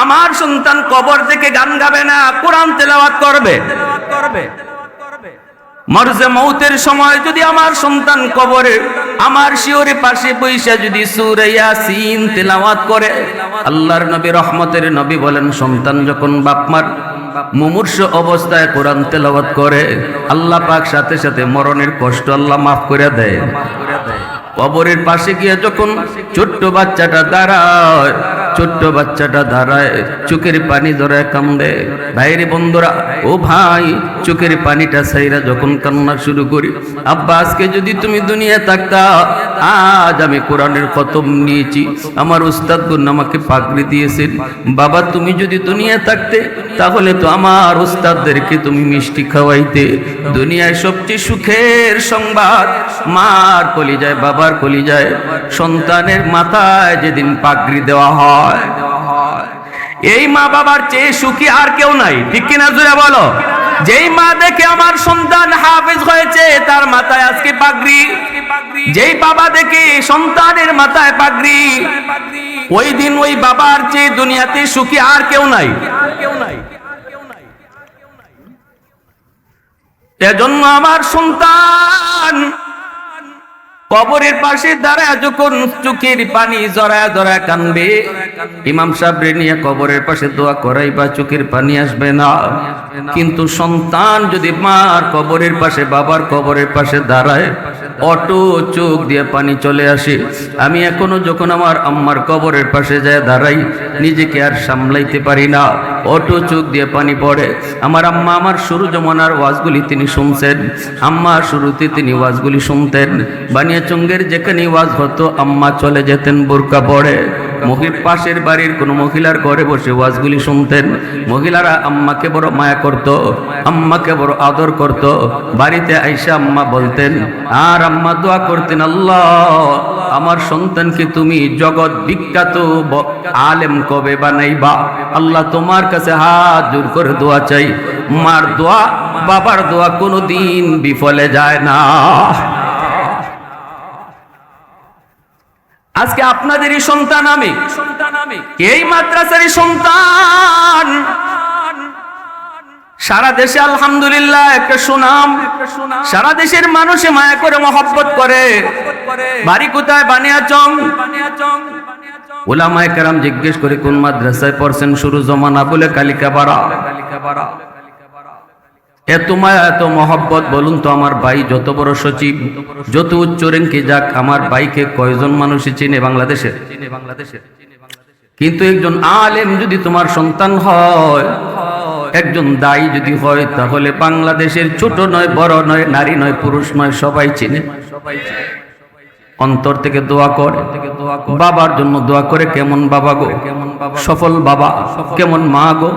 আমার সন্তান কবর থেকে গান গাবে না, কোরআন তেলাওয়াত করবে। মরজে মৌতের সময় যদি আমার সন্তান কবরে আমার শিওরে পাশে বৈশা যদি সূরা ইয়াসিন তেলাওয়াত করে, আল্লাহর নবী রহমতের নবী বলেন, সন্তান যখন বাপমার মুমূর্ষ অবস্থায় কোরআন তেলাওয়াত করে, আল্লাহ পাক সাথে সাথে মরণের কষ্ট আল্লাহ মাফ করে দেয়। কবরের পাশে গিয়ে যখন ছোট্ট বাচ্চাটা দাঁড়ায়, চোখের পানি ধরায় কান্দে। ভাইরে বন্ধুরা, ও ভাই, চোখের পানিটা ছাইরা যখন কান্না শুরু করি, আব্বা আজকে যদি তুমি দুনিয়া থাকতা, আজ আমি কোরআনের খতম নিয়েছি, আমার উস্তাদ গুণ আমাকে পাগড়ি দিয়েছেন। বাবা তুমি যদি দুনিয়া থাকতে, তাহলে তো আমার উস্তাদদেরকে তুমি মিষ্টি খাওয়াইতে। দুনিয়ায় সবচেয়ে সুখের সংবাদ, মার কলিজায় বাবার কলিজায় সন্তানের মাথায় যেদিন পাগড়ি দেওয়া হয়, এই মা বাবার চেয়ে সুখী আর কেউ নাই। ঠিক কিনা জোরে বলো? যেই মা দেখে আমার সন্তান হাফেজ হয়েছে, তার মাথায় আজকে পাগড়ি। যেই বাবা দেখে সন্তানের মাথায় পাগড়ি, ওই দিন ওই বাবার চেয়ে দুনিয়াতে সুখী আর কেউ নাই। এজন্য আমার সন্তান কবরের পাশে দাঁড়ায় যখন চোখের পানি জড়ায় জড়ায় কানবে, ইমাম সাহেব নিয়ে কবরের পাশে দোয়া করাইবা, চোখের পানি আসবে না। কিন্তু সন্তান যদি মার কবরের পাশে বাবার কবরের পাশে দাঁড়ায়, অটো চোখ দিয়ে পানি চলে আসে। আমি এখনো যখন আমার আম্মার কবরের পাশে যায় দাঁড়াই, নিজেকে আর সামলাইতে পারি না, অটো চোখ দিয়ে পানি পড়ে। আমার আম্মা আমার শুরু জমানার ওয়াজগুলি তিনি শুনছেন, আম্মা শুরুতে তিনি ওয়াজগুলি শুনতেন। বানিয়াচঙ্গের যেখানে ওয়াজ হতো, আম্মা চলে যেতেন বোরকা পরে, পাশের বাড়ির কোনো মহিলার ঘরে বসে ওয়াজগুলি শুনতেন। মহিলারা আম্মাকে বড় মায়া করত, আম্মাকে বড় আদর করত। বাড়িতে আইসা আম্মা বলতেন, আর আম্মা দোয়া করতেন, আল্লাহ আমার সন্তানকে তুমি জগৎ বিখ্যাত আলেম কবে বানাইবা। আল্লাহ তোমার কাছে হাত জোর করে দোয়া চাই। মার দোয়া, বাবার দোয়া কোনোদিন বিফলে যায় না। আজকে আপনাদেরই সন্তান আমি, এই মাদ্রাসারই সন্তান। সারা দেশে আলহামদুলিল্লাহ একটা সুনাম, সারা দেশের মানুষে মায়া করে মহব্বত করে। বাড়ি কোথায়? বানিয়াচং। উলামায়ে কেরাম জিজ্ঞেস করে কোন মাদ্রাসায় পড়ছেন, শুরু জমানা বলে কালিকাপাড়া। এত মায়া এত মহব্বত, বলুন তো আমার ভাই যত বড় সচিব, যত উচ্চ র্যাঙ্কে যাক, আমার ভাইকে কয়জন মানুষই চিনে বাংলাদেশে? কিন্তু একজন আলেম যদি তোমার সন্তান হয়, একজন দায়ী যদি হয়, তাহলে বাংলাদেশের ছোট নয়, বড় নয়, নারী নয়, পুরুষ নয়, সবাই চিনে। অন্তর থেকে দোয়া করে, বাবার জন্য দোয়া করে। কেমন বাবা গো, সফল বাবা। কেমন মা গো,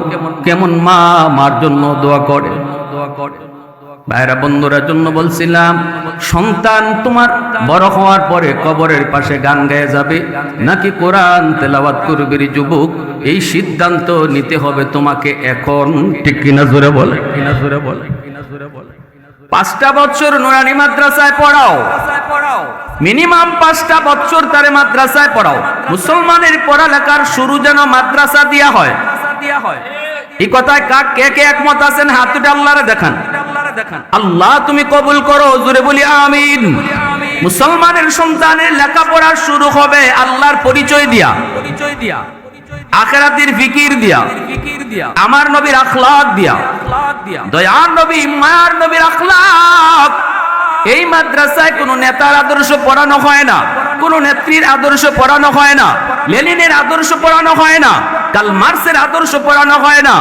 কেমন মা, মার জন্য দোয়া করে। ভাইরা বন্ধুরা জন্য বলছিলাম, সন্তান তোমার বড় হওয়ার পরে কবরের পাশে গান গায়ে যাবে নাকি কোরআন তেলাওয়াত করবে রে যুবক, এই সিদ্ধান্ত নিতে হবে তোমাকে এখন। ঠিক কিনা জোরে বলে? 5টা বছর নুরানি মাদ্রাসায় পড়াও, মিনিমাম 5টা বছর তারে মাদ্রাসায় পড়াও। মুসলমানের পড়ালেখার শুরু যেন মাদ্রাসা দিয়া হয়। এই কথায় কে কে একমত আছেন? হাত তুলে আল্লাহরে দেখান। আল্লাহ তুমি কবুল করো, জোরে বলি আমিন। মুসলমানের সন্তানের লেখাপড়া শুরু হবে আল্লাহর পরিচয় দিয়া, আখিরাতের ফিকির দিয়া, আমার নবীর আখলাক দিয়া, দয়ার নবী মায়ার নবীর আখলাক। এই মাদ্রাসায় কোনো নেতার আদর্শ পড়ানো হয় না, কোনো নেত্রীর আদর্শ পড়ানো হয় না, লেনিনের আদর্শ পড়ানো হয় না, কার্ল মার্কসের আদর্শ পড়ানো হয় না।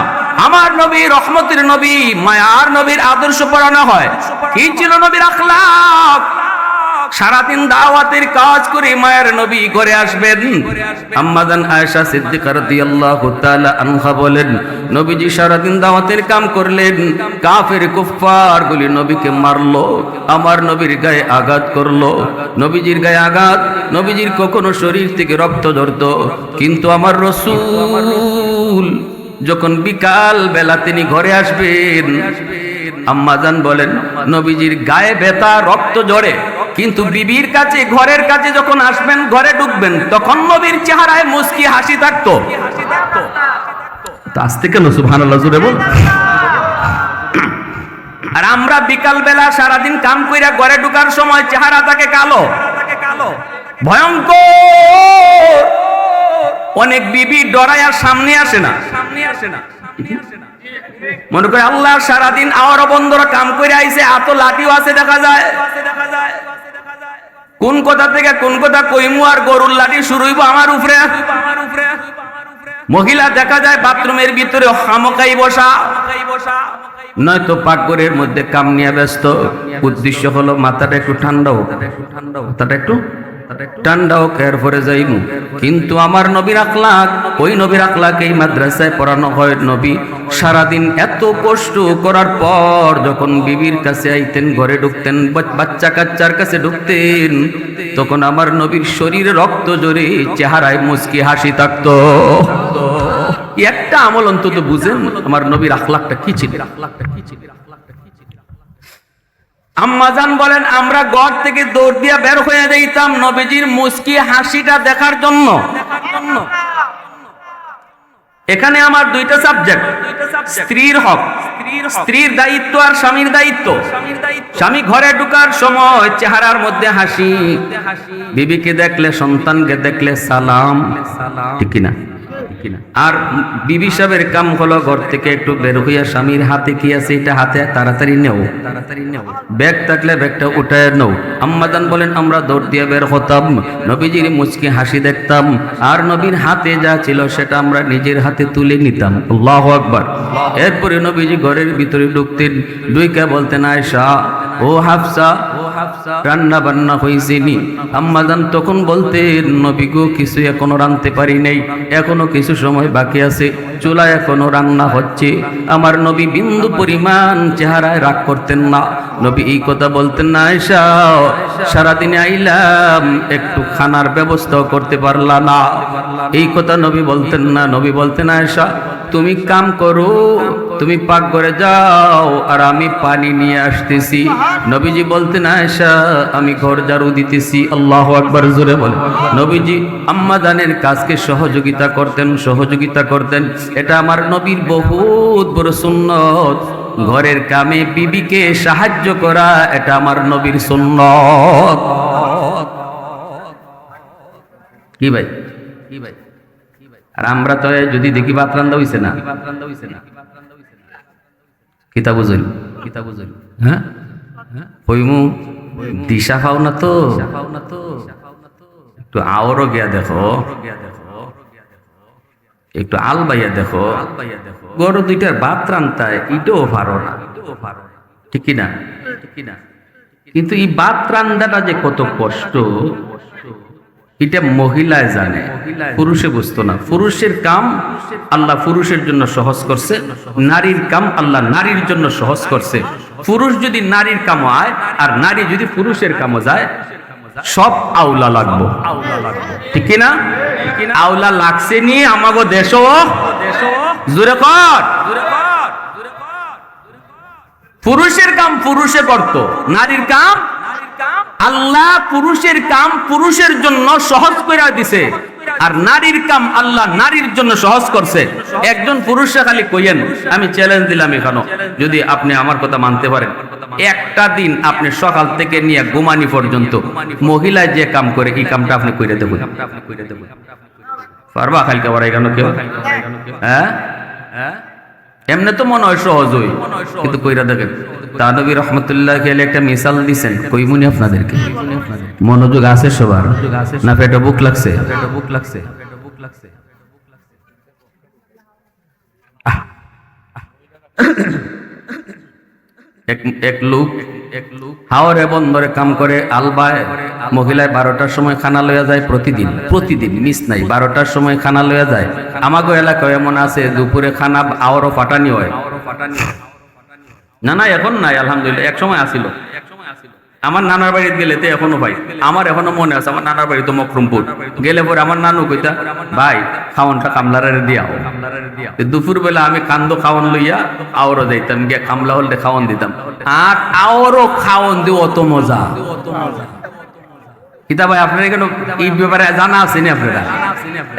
আমার নবী রহমতের নবী মায়ার নবীর আদর্শ পড়ানো হয়। কি ছিল নবীর আখলাক? সারাদিন দাওয়াতের কাজ করে মায়ের নবী ঘরে আসবেন। আম্মাজান আয়েশা সিদ্দিকা রাদিয়াল্লাহু তাআলা আনহা বলেন, নবীজি সারাদিন দাওয়াতের কাম করলেন, কাফের কুফফার গুলি নবীকে মারলো, আমার নবীর গায়ে আঘাত করলো। নবীজির গায়ে আঘাত, নবীজির কখনো শরীর থেকে রক্ত ঝরতো, কিন্তু আমার রাসূল যখন বিকাল বেলা তিনি ঘরে আসবেন, আম্মাজান বলেন নবীজির গায়ে ব্যথা, রক্ত ঝরে, কিন্তু বিবির কাছে, ঘরের কাছে যখন আসবেন, ঘরে ঢুকবেন, তখন নবীর চেহারায় মুস্কি হাসি থাকতো। আস্তে কেন সুবহানাল্লাহ জোরে বল। আর আমরা বিকাল বেলা সারাদিন কাম কইরা ঘরে ঢুকার সময় চেহারা থাকে কালো, ভয়ঙ্কর। অনেক বিবি ডরায় আর সামনে আসে না। মনে করে আল্লাহ সারাদিন আওয়ার বন্ধরা কাম করে আইছে, এত লাঠিও আছে দেখা যায়। কোন কথা থেকে কোন কথা কইমু, আর গরুর লাঠি শুরু হইব আমার উপরে। মহিলা দেখা যায় বাথরুমের ভিতরে হামকাই বসা, নয়তো পাকঘরের মধ্যে কাম নিয়ে ব্যস্ত। উদ্দেশ্য হলো মাথাটা একটু ঠান্ডা হোক, মাথাটা একটু ঠান্ডা হোক, এরপরে যাইমু। কিন্তু আমার নবীর আখলাক, ওই নবীর আখলাক এই মাদ্রাসায় পড়ানো হয়। নবী সারাদিন এত কষ্ট করার পর যখন বিবির কাছে আইতেন, ঘরে ঢুকতেন, বাচ্চা কাচ্চার কাছে ঢুকতেন, তখন আমার নবীর শরীরে রক্ত জড়ে, চেহারায় মুস্কি হাসি থাকতো। একটা আমল অন্তত বুঝেন আমার নবীর আখলাকটা কি ছিল। আম্মাজান বলেন আমরা ঘর থেকে দৌড় দিয়া বের হয়ে যাইতাম নবীজির মুস্কি হাসিটা দেখার জন্য। এখানে আমার দুইটা সাবজেক্ট, স্ত্রীর হক, স্ত্রীর দায়িত্ব আর স্বামীর দায়িত্ব। স্বামী ঘরে ঢুকার সময় চেহারার মধ্যে হাসি, বিবিকে দেখলে, সন্তানকে দেখলে সালাম, ঠিক কিনা? আর বিবি সাহেবের কাম হলো ঘর থেকে একটু বের হইয়া স্বামীর হাতে কি আছে এটা হাতে তাড়াতাড়ি নেও, ব্যাগ থাকলে ব্যাগটা উঠায় নাও। আম্মাজান বলেন আমরা দৌড় দিয়ে বের হতাম, নবীজির মুচকি হাসি দেখতাম, আর নবীর হাতে যা ছিল সেটা আমরা নিজের হাতে তুলে নিতাম। আল্লাহু আকবার। এরপরে নবীজি ঘরের ভিতরে ঢুকতেন, ঢুইকা বলতেন আয়েশা, ও হাফসা, রান্না বান্না হয়েছেনি? আম্মাজান তখন বলতেন নবী গো কিছু এখনো রাঁধতে পারি নাই, এখনো কিছু সময় বাকি আছে, চুলা এখনো রান্না হচ্ছে। আমার নবী বিন্দু পরিমাণ চেহারায় রাগ করতেন না। নবী এই কথা বলতেন না, আয়েশা সারাদিনে আইলাম, একটু খানার ব্যবস্থাও করতে পারলা না, এই কথা নবী বলতেন না। নবী বলতেন আয়েশা তুমি কাম করো, তুমি পাকঘরে যাও, আর আমি পানি নিয়ে আসতেছি। নবীজি বলতেন আয়েশা আমি ঘর ঝাড়ু দিতেছি। আল্লাহু আকবার জোরে বলে। নবীজি আম্মাজানের কাজকে সহযোগিতা করতেন। এটা আমার নবীর বহুত বড় সুন্নত। ঘরের কামে বিবিকে সাহায্য করা এটা আমার নবীর সুন্নত। কি ভাই? আর আমরা তো যদি দেখি ভাত রান্না হইছে না, কিতা বুঝল, হ্যাঁ কইমু দিশা পাও না তো, একটু আওরও গিয়া দেখো, একটু আল বাইয়া দেখো, গরু দুইটার ভাত রান্তায় ইটাও পারো না, ঠিক কিনা? কিন্তু এই ভাত রান্নাটা যে কত কষ্ট এটা মহিলায় জানে, পুরুষে বুঝতো না। পুরুষের কাম আল্লাহ পুরুষের জন্য সহজ করছে, নারীর কাম আল্লাহ নারীর জন্য সহজ করছে। পুরুষ যদি নারীর কাম হয় আর নারী যদি পুরুষের কামও যায়, সব আউলা লাগবো, ঠিক না? আউলা লাগছে নি আমাগো দেশও জোরে কর। পুরুষের কাম পুরুষে করতো, নারীর কাম আল্লাহ পুরুষের কাম পুরুষের জন্য সহজ করে দিছে, আর নারীর কাম আল্লাহ নারীর জন্য সহজ করছে। একজন পুরুষে খালি কইয়েন, আমি চ্যালেঞ্জ দিলাম এখানে, যদি আপনি আমার কথা মানতে পারেন, একটা দিন আপনি সকাল থেকে নিয়ে ঘুমানি পর্যন্ত মহিলায় যে কাম করে এই কামটা আপনি কইরে দেবেন, পারবা? খালকে বড় এখানে কেউ? হ্যাঁ, এমনি তো মনে হয় সহজই, কিন্তু কইরা দেখেন। তা নবী রহমতুল্লাহ খেলে একটা মিসাল দিছেন, কইমুনি আপনাদেরকে। মনোযোগ আছে সবার না? পেটে বুক লাগছে? এক লোক হাওরে বন্দরে কাম করে, আলবায় মহিলায় 12টার সময় খানা লইয়া যায়, প্রতিদিন মিস নাই, 12টার সময় খানা লইয়া যায়। আমাগো এলাকায় এমন আছে দুপুরে খানা আওয়ারও ফাটানি হয়। না এখন নাই, আলহামদুলিল্লাহ, এক সময় আসিল। আমার নানার বাড়িতে গেলে তো এখনো ভাই, আমার এখনো মনে আছে, আমার নানার বাড়ি তো মকরমপুর গেলে পরে আমার নানু কইতা ভাই খাওয়ানটা কামলারে দিয়াও। দুপুর বেলা আমি কান্দ খাওয়ান লইয়া আওরও যাইতাম, গিয়ে কামলা হলতে খাওয়ান দিতাম, আর আওরও খাওয়ান দিব অত মজা। কিতা ভাই আপনার এখানে এই ব্যাপারে জানা আছে নি আপনারা?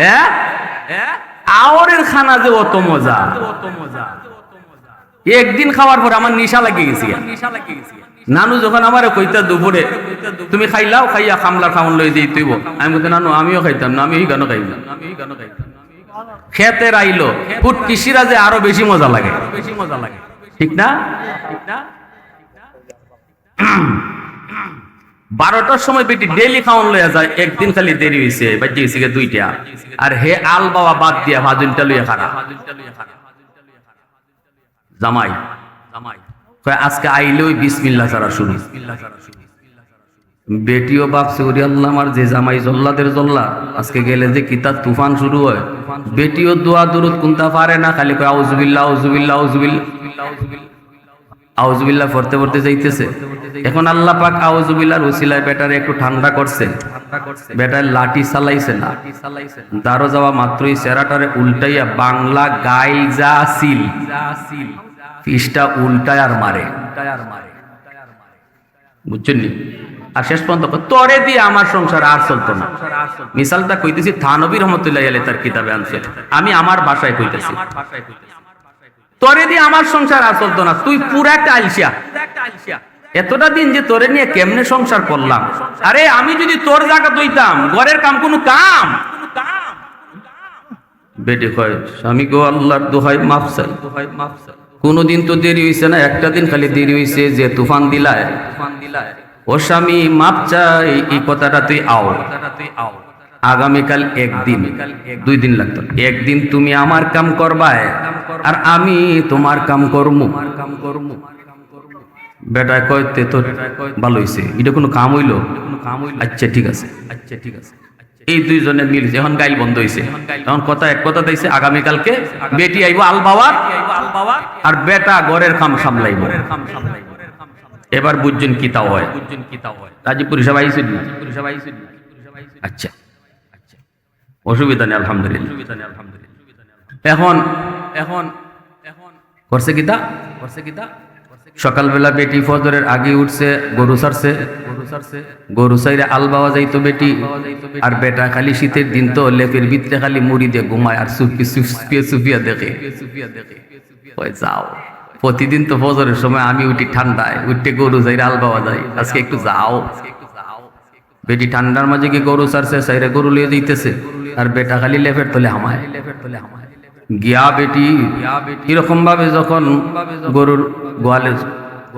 হ্যাঁ, আওরের খানা যে অত মজা, একদিন খাওয়ার পর আমার নিশা লাগিয়ে গেছি। নানু যখন আমার কইতা দুপুরে তুমি খাইলাও, খাইয়া খামলার খাওয়ান লই যেই তুইব, আমি বলতে নানু আমিও খাইতাম না, আমি এই গানও খাইতাম। খেতে রাইলো ফুট কৃষিরা যে আরো বেশি মজা লাগে, ঠিক না? 12টার সময় বেটি ডেলি খাওয়ান লইয়া যায়, একদিন খালি দেরি হয়েছে বাজে গেছে 2টা, আর হে আল বাবা বাদ দিয়া ভাজুনটা লইয়া খারা। জামাই আজকে আইলে ওই বিসমিল্লাহ ছাড়া শুরু। বেটিও ভাবছে ওরে আল্লাহ আমার যে জামাই জল্লাদের জল্লা, আজকে গেলে যে কিতাব তুফান শুরু হয়। বেটিও দোয়া দুরুদ কুনতা পারে না, খালি কয় আউযুবিল্লাহ আউযুবিল্লাহ আউযুবিল্লাহ আউযুবিল্লাহ পড়তে পড়তে যাইতেছে। এখন আল্লাহ পাক আউযুবিল্লাহর ওসিলায় বেটারে একটু ঠান্ডা করছে, বেটার লাঠি চালাইছে না, দাঁড়ো যাওয়া মাত্রই চেরাটারে উল্টাইয়া বাংলা গাইল যা সিল ফিসটা উল্টায় আর মারে, বুঝছেন নি? আর শেষ পর্যন্ত তরে দিয়ে আমার সংসার আর চলতো না। মিসালটা কইতেছি থানবী রহমতুল্লাহ আলাইহি তার কিতাবে আনছে, আমি আমার ভাষায় কইতেছি। তরে দিয়ে আমার সংসার আর চলতো না, তুই পুরা একটা আলসিয়া, এতটা দিন যে তোরে নিয়ে কেমনে সংসার করলাম। আরে আমি যদি তোর জায়গা দইতাম, ঘরের কাম কোনো কাম। বেটি কয় স্বামী গো আল্লাহর দোহাই মাফ চাই, কোনদিন তো দেরি হইছে না, একটা দিন খালি দেরি হইছে যে তুফান দিলায়। ও স্বামী মাপ চাই, এই কথাটা তুই আও। আগামীকাল একদিন 2 দিন লাগতো, একদিন তুমি আমার কাম করবায় আর আমি তোমার কাম করমু। বেটা কইতে তো ভালো হইছে, এটা কোনো কাম হইলো? আচ্ছা ঠিক আছে, এই দুইজনে মিলছে। এখন গাইল বন্ধ হইছে, এখন কথা এক কথা দিয়েছে আগামীকালকে বেটি আইব আল বাবার, আর বেটা ঘরের কাম সামলাইব। এবার বুঝছেন কি তাও হয়। গাজীপুর সবাই আইছেন? আচ্ছা অসুবিধা নেই, আলহামদুলিল্লাহ। এখন করছে কিতা সকালবেলা বেটি ফজরের আগে উঠছে, গরু সাইরে আল বাবা যাইতো বেটি, আর বেটা খালি শীতের দিন তো লেপের ভিতরে খালি মুড়ি দিয়ে ঘুমায় আর সুফিয়া দেখে। যাও প্রতিদিন তো ফজরের সময় আমি উঠি ঠান্ডায়, উঠতে গরু সাইরে আল বাবা যাই, আজকে একটু যাও। বেটি ঠান্ডার মাঝে কি গরু সারছে, সাইরে গরু লিয়ে যাইতেছে, আর বেটা খালি লেপের তলে হামায়। গিয়া বেটি এরকম ভাবে যখন গরুর গোয়ালের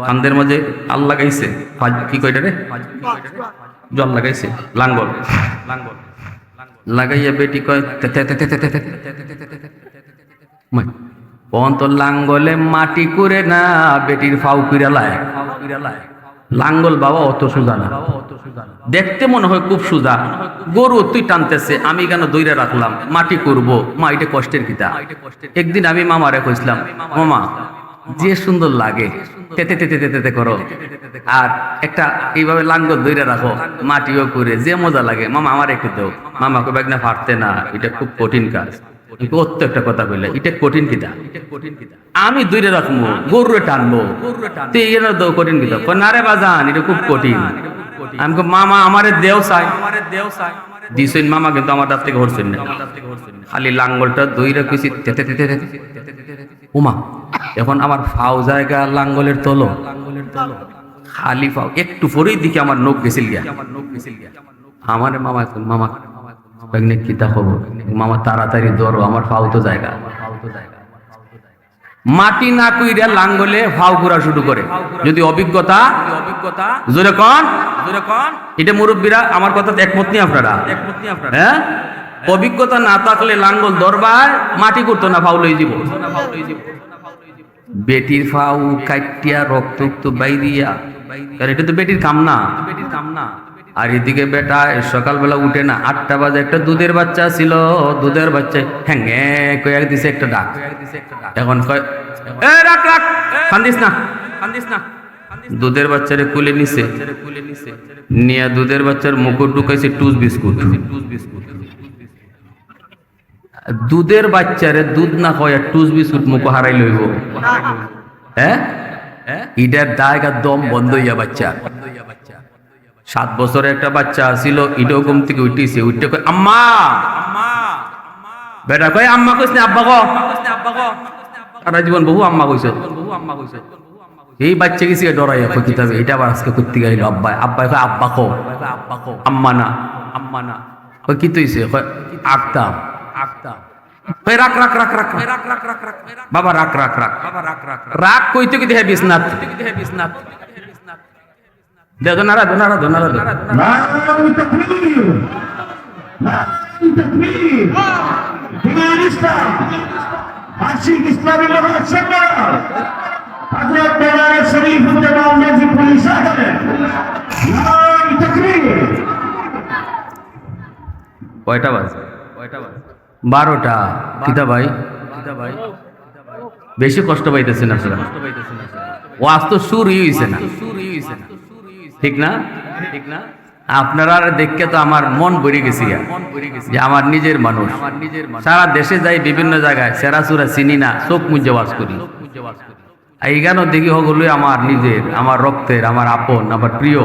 কান্দের মাঝে আল লাগাইছে, কি কইটা রে, জল লাগাইছে, লাঙ্গল লাগাইয়া বেটি কয় তো লাঙ্গলে মাটি করে না, বেটির ফাউ পিরালায়। লাঙ্গল বাবা অত সোজা না, দেখতে মনে হয় খুব সোজা। গরু তুই টানতেছে, আমি কেন দইরা রাখলাম, মাটি করব মা, এটা কষ্টের কিতা। একদিন আমি মামারে কইছিলাম, মামা যে সুন্দর লাগে তেতে তেতে তেতে করো, আর একটা এইভাবে লাঙ্গল দইরা রাখো, মাটিও করে যে মজা লাগে, মামা আমার একটু দেও। মামা কবে না পারতে না, এটা খুব কঠিন কাজ। একটা কথা বললে এটা কঠিন কিতা, আমি দূরে রাখবো, গরুরে টানবো, তুই এখানে দাও কঠিন কিতা। না রে বাজান, এটা খুব কঠিন। আমি মামা আমারে দেও চাই দিছেন, মামা কিন্তু আমার দাঁত থেকে হরছেন না, খালি লাঙ্গলটা দইরা কইছি উমা। এখন আমার ফাও জায়গা লাঙ্গলের তলো, খালি ফাও একটু পরেই দিকে আমার নখ গেছিল গিয়া। আমার মামা মামা কিতা খবর, মামা তাড়াতাড়ি ধরো, আমার ফাও তো জায়গা। মাটি না কইরা লাঙ্গলে ফাও ঘোরা শুরু করে। যদি অভিজ্ঞতা জোরে কন, এটা মুরব্বীরা আমার কথা একমত নি আপনারা? হ্যাঁ, অভিজ্ঞতা না থাকলে লাঙ্গল দরবার মাটি করতো না, ফাউ লই যাব। বেটির ফাউ কাটিয়া রক্ত বাইরিয়া, এটা তো বেটির কাম না। আর এদিকে বেটা সকালবেলা উঠে না, 8টা বাজে একটা দুধের বাচ্চা ছিল, দুধের বাচ্চা হ্যাঙ্গে কয়ে দিছে একটা ডাক। এখন কয় রাখ রাখ, কান্দিস না, দুধের বাচ্চারে কুলে নিছে, নিয়ে দুধের বাচ্চার মুকুট ঢুকাইছে টুস বিস্কুট। দুধের বাচ্চারে দুধ না খাওয়া টুস বিস্কুট মুখো হারাই লইব, হ্যাঁ? ইটার দায়গা দম বন্ধ হইয়া বাচ্চা। 7 বছরের একটা বাচ্চা ছিল, ইডো ঘুম থেকে উঠিছে, উঠতে কয় আম্মা, বেটা কয় আম্মা কইস না আব্বা কো, সারা জীবন বহু আম্মা কইছো। এই বাচ্চা গেছি ডরাইয়া কই কিতাবে, এটা আবার আজকে করতে গেল আব্বা, আব্বা কয় আব্বা কো, আম্মা না, আম্মা না। কই কি তৈছে? কয় আক্তা, আক্তা। কই রাখ রাখ রাখ রাখ রাখ রাখ রাখ রাখ বাবা, রাখ রাখ রাখ বাবা, রাখ রাখ রাখ। কইতে কি দেহে বিছনাত, বিছনাত দেখো নারা নারা নারা নারা। নারায়ে তাকবীর, নারায়ে তাকবীর। দিন ইসলাম, আশিক ইসলামী মহাসভা, হযরত মওলানা শরীফ জামাল নাজিবুল সাহেব। নারায়ে তাকবীর। কয়টা বাজে? কয়টা বাজে? 12টা। কিতা ভাই, কিতা ভাই, বেশি কষ্ট পাইতেছেন আপনারা? ওয়াজ তো শুরুই হইছে না, ঠিক না? ঠিক না? আপনারা দেখকে তো আমার মন ভরে গেছি, যে আমার নিজের মানুষ। সারা দেশে যাই, বিভিন্ন জায়গায় সেরাসুরা চিনি না, চোখ মুজে ওয়াজ করি। এইখানেও দেখি হগুলো আমার নিজের, আমার রক্তের, আমার আপন, আমার প্রিয়,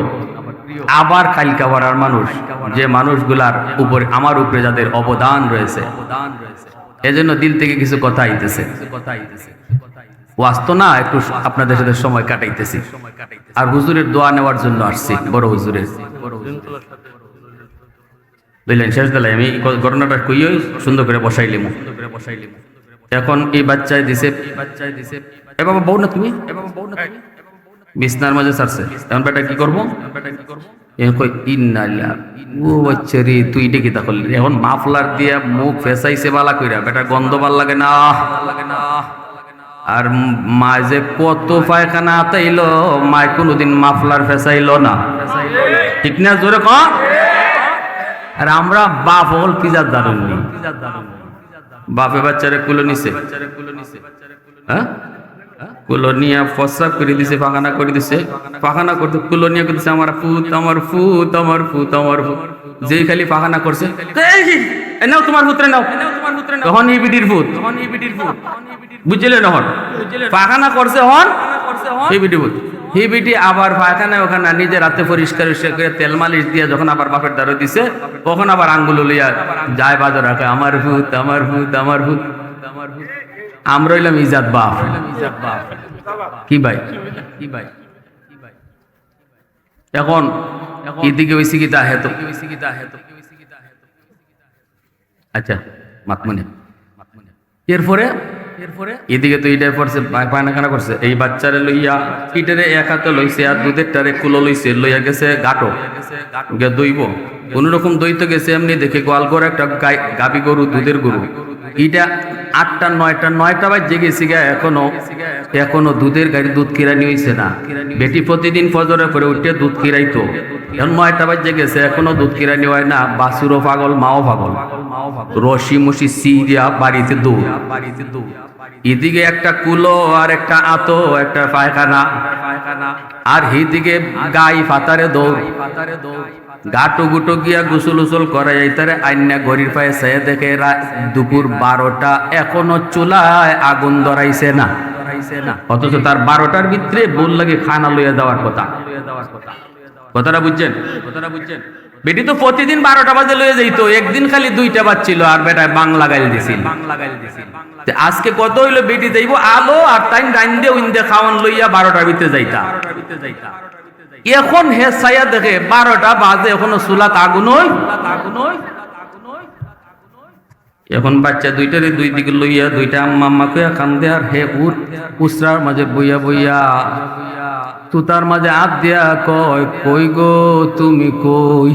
আবার খাইলকা পাড়ার মানুষ, যে মানুষগুলার উপরে, আমার উপরে যাদের অবদান রয়েছে, এজন্য দিল থেকে কিছু কথা আইতেছে। ওয়াজ তো না, একটু আপনাদের সাথে সময় কাটাইতেছি। আর হুজুরের দোয়া নেওয়ার জন্য আসছি, বড় হুজুরের। বুঝলেন? শেষ বেলায় আমি ঘটনাটা কইই সুন্দর করে বসাইলিম। এখন এই বাচ্চায় দিছে, এ বাবা বউ না তুমি, এ বাবা বউ না তুমি, বিছনার মাঝে ছাড়ছে। এখন বেটা কি করবো? ও বাচ্চা রে, তুই এটা কি তা করলি? এখন মাফলার দিয়া মুখ ফেসাইছে বালা কইরা, বেটা গন্ধ ভাল লাগে না, লাগে না। আর মাঝে কত পায়খানা আতাইলো, মায় কোনোদিন মাফলার ফেসাইলো না, ঠিক না? জোরে ক। আর আমরা বাপ হল কি যার দারুন নি, বাপে বাচ্চারে কুলো নিছে, হ্যাঁ, কুলো নিয়ে ফসা করে দিছে, পাখানা করে দিছে। পাখানা করতে কুলো নিয়ে করতেছে আমার ফুত, আমার ফুত, আমার ফুত, আমার ফুত। যেই খালি পাখানা করছে, নাও তোমার পুত্রে নাও, তখন এই বিটির ফুত, বুঝলে না? হন পাখানা করছে, হন এই বিটি ফুত। হি বিটি আবার পায়খানা ওখানে নিজের হাতে পরিষ্কার করে তেল মালিশ দিয়ে যখন আবার বাপের দ্বারা দিছে, তখন আবার আঙ্গুল লইয়া যায় বাজার রাখে, আমার ভূত, আমার ভূত, আমার ভূত, আমার ভূত। আমরা হইলাম ইজাত বাপ। কি ভাই, কি ভাই? এখন এদিকে হইছে কি তা হেতো, আচ্ছা মাতমনে। এরপরে এদিকে তো ইটার পড়ছে, পায়খানা করছে, এই বাচ্চারে লইয়া ইটারে এক হাতে লইছে, আর দুধের টারে কুলো লইছে, লইয়া গেছে গাটো গে দইব। কোন রকম দইতে গেছে, এমনি দেখে গোয়াল করে একটা গাবি গরু, দুধের গরু। ইটা 8টা 9টা বাজে গেছি গা, এখনো দুধের গাড়ি দুধ কিরানি হইছে না। বেটি প্রতিদিন ফজরে করে উঠে দুধ কিরাইতো, এখন 9টা বাজে গেছে, এখনো দুধ কিরানি হয় না। বাসুরও পাগল, মাও পাগল, রশি মুশি সি দিয়া বাড়িতে দৌড়। এদিকে একটা কুলো, আর একটা আতো, একটা পায়খানা, আর এইদিকে গাই ফাতারে দৌড়। গাটো গুটো গিয়া গুসল উসল করে যাইতারে, আইনা গরির পায়ে চেয়ে দেখে দুপুর 12টা, এখনো চুলায় আগুন ধরাইছে না। অথচ তার 12টার ভিতরে বল লাগে খানা লইয়া দেওয়ার কথা। কথাটা বুঝছেন? কথাটা বুঝছেন? বেটি তো প্রতিদিন 12টা বাজে লইয়া যাইতো, একদিন খালি 2টা বাজছিল, আর বেটায় বাংলা গাইল দিছিল। আজকে কত হইলো, বেটি যাইব আলো আর টাইম রাইন্দে উইন্দে খাওয়ান লইয়া 12টার ভিতরে যাইতা। এখন হে ছায়া দেখে 12টা বাজে, এখনো চুলাত আগুন হই। এখন বাচ্চা দুইটারে দুই দিকে লইয়া, দুইটা আম্মা আম্মা কইয়া কান্দে, আর হে উসরার মাঝে বইয়া বইয়া তুতার মাঝে হাত দিয়া কয়, কই গো তুমি কই?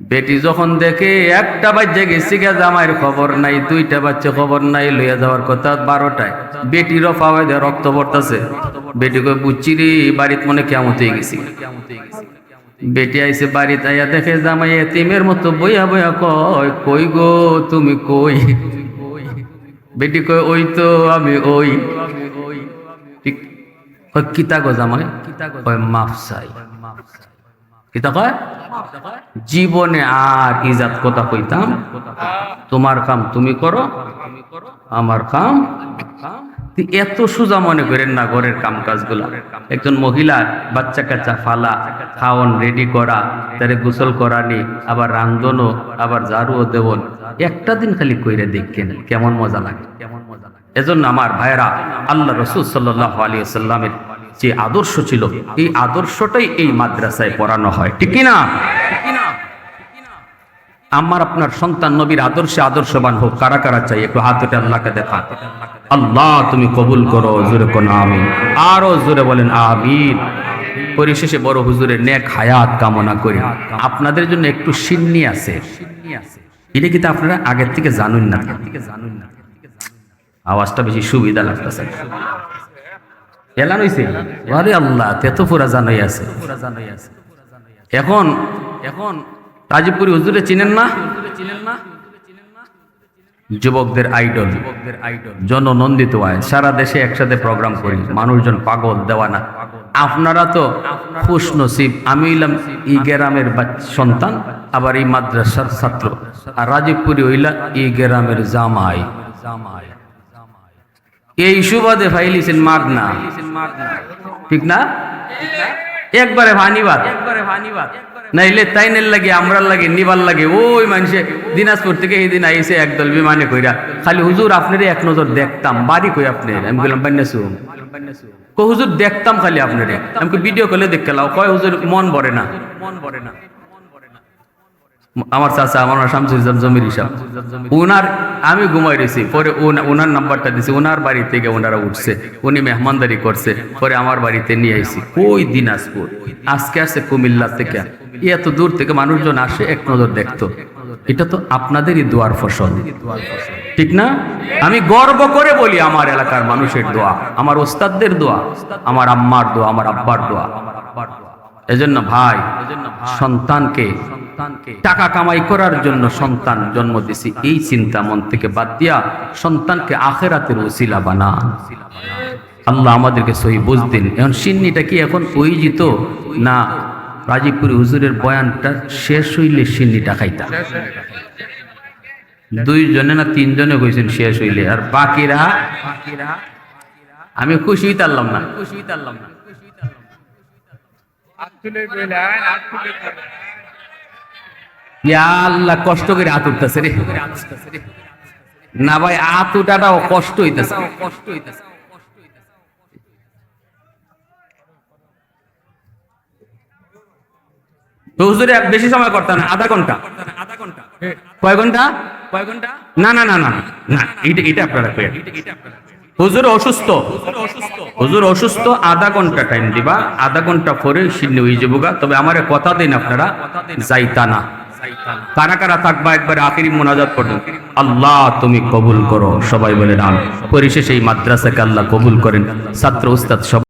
বেটি যখন দেখে 1টা বাজে গেছি গা, জামাইয়ের খবর নাই, 2টা বাজে খবর নাই, লইয়া যাওয়ার কথা 12টায়। বেটিরও পাওয়া দেয় রক্ত পড়তাছে। বেটি কই বুঝছি রে, বাড়িত মনে কেমন হয়ে গেছি। বেটি আইসে বাড়িতে, আইয়া দেখে জামাই এতিমের মতো বইয়া বইয়া কয়, কই গো তুমি কই? বেটি কয়, ওই তো আমি ওই। ঠিক ওই কিতা গো জামাই ওই মাফ চাই কিতা কয় জীবনে আর ইজাত কথা কইতাম তোমার কাম তুমি করো আমার কাম এত সোজা মনে করেন না ঘরের কাম কাজগুলা একজন মহিলা বাচ্চা কাচ্চা ফালা খাওয়ন রেডি করা তারে গোসল করানি আবার রান্ধনও আবার ঝাড়ুও দেবন একটা দিন খালি কইরে দেখেন কেমন মজা লাগে এজন্য আমার ভাইরা আল্লাহ রাসূল সাল্লাল্লাহু আলাইহি ওয়াসাল্লামের যে আদর্শ ছিল এই আদর্শটাই এই মাদ্রাসায় পড়ানো হয় ঠিক কি না আমার আপনার সন্তান নবীর আদর্শে আদর্শবান হোক কারা কারা চাই একটু হাত উঠে আল্লাহকে দেখা আল্লাহ তুমি কবুল করো জোরে কোন আমিন আরো জোরে বলেন আমিন পরিশেষে বড় হুজুরের নেক হায়াত কামনা করি আপনাদের জন্য একটু সিন্নি আছে এটা কিন্তু আপনারা আগের থেকে জানুন না আওয়াজটা বেশি সুবিধা লাগতেছে এলান হইছে আরে আল্লাহ তেতো পুরা জানাই আছে এখন তাজিপুরি হুজুরে চিনেন না যুবকদের আইডল জননন্দিত হয় সারা দেশে একসাথে প্রোগ্রাম করি মানুষজন পাগল দেওয়ানা আপনারা তো খুশ নসিব আমি হইলাম ই গ্রামের সন্তান আবার এই মাদ্রাসার ছাত্র আর রাজীবপুরি হইলা ই গ্রামের জামাই এই সুবাদে ফাইলিছেন মাগনা ঠিক না একবারে ভানিবাদ নাইলে তাইনের লাগে আমরার লাগে নিবার লাগে ওই মানুষে দিনাজপুর থেকে এই দিন আইসে একদল বিমানে কইরা খালি হুজুর আপনার এক নজর দেখতাম বাড়ি কই আপনার আমি বললাম বান্যাসু হুজুর দেখতাম খালি আপনার আমাকে ভিডিও কলে দেখতে লাও কয় হুজুর মন ভরে না আমার চাচা আমার শামসুল জমির হিসাব উনার আমি ঘুমাই রয়েছি পরে উনার নাম্বারটা দিছি উনার বাড়ি থেকে ওনারা উঠছে উনি মেহমানদারি করছে পরে আমার বাড়িতে নিয়ে আইছি ওই দিনাজপুর আজকে আসছে কুমিল্লা থেকে এত দূর থেকে মানুষজন আসে এক নজর দেখতো এটা তো আপনাদেরই দোয়ার ফসল ঠিক না আমি গর্ব করে বলি আমার এলাকার মানুষের দোয়া আমার ওস্তাদদের দোয়া আমার আম্মার দোয়া আমার আব্বার দোয়া এজন্য ভাই সন্তানকে টাকা কামাই করার জন্য সন্তান জন্ম দিছি এই চিন্তা মন থেকে বাদ দিয়া সন্তানকে আখিরাতের ওসিলা বানান আল্লাহ আমাদেরকে সহি বুঝ দিন এখন সিন্নিটা কি এখন ওইজিত না রাজীবপুরি হুজুরের বয়ানটা শেষ হইলে সিন্নিটা খাইতা দুইজনে না তিনজনে কইছেন শেষ হইলে আর বাকিরা আমি খুশি হইতারলাম না আল্লাহ কষ্ট করে হাত উঠতেছে রে না ভাই হাত উঠাটাও কষ্ট হইতেছে হুজুরে বেশি সময় করতাম না আধা ঘন্টা কয় ঘন্টা না না না না না এটা আপনারা হুজুর অসুস্থ আধা ঘন্টা টাইম দিবা আধা ঘন্টা পরে সিন্নি হয়ে যাবো তবে আমার কথা দিন আপনারা যাইতা না কারা কারা থাকবা একবার আখিরি মোনাজাত পড়বেন আল্লাহ তুমি কবুল করো সবাই বলে নাম পরিশেষে এই মাদ্রাসাকে আল্লাহ কবুল করেন ছাত্র উস্তাদ সব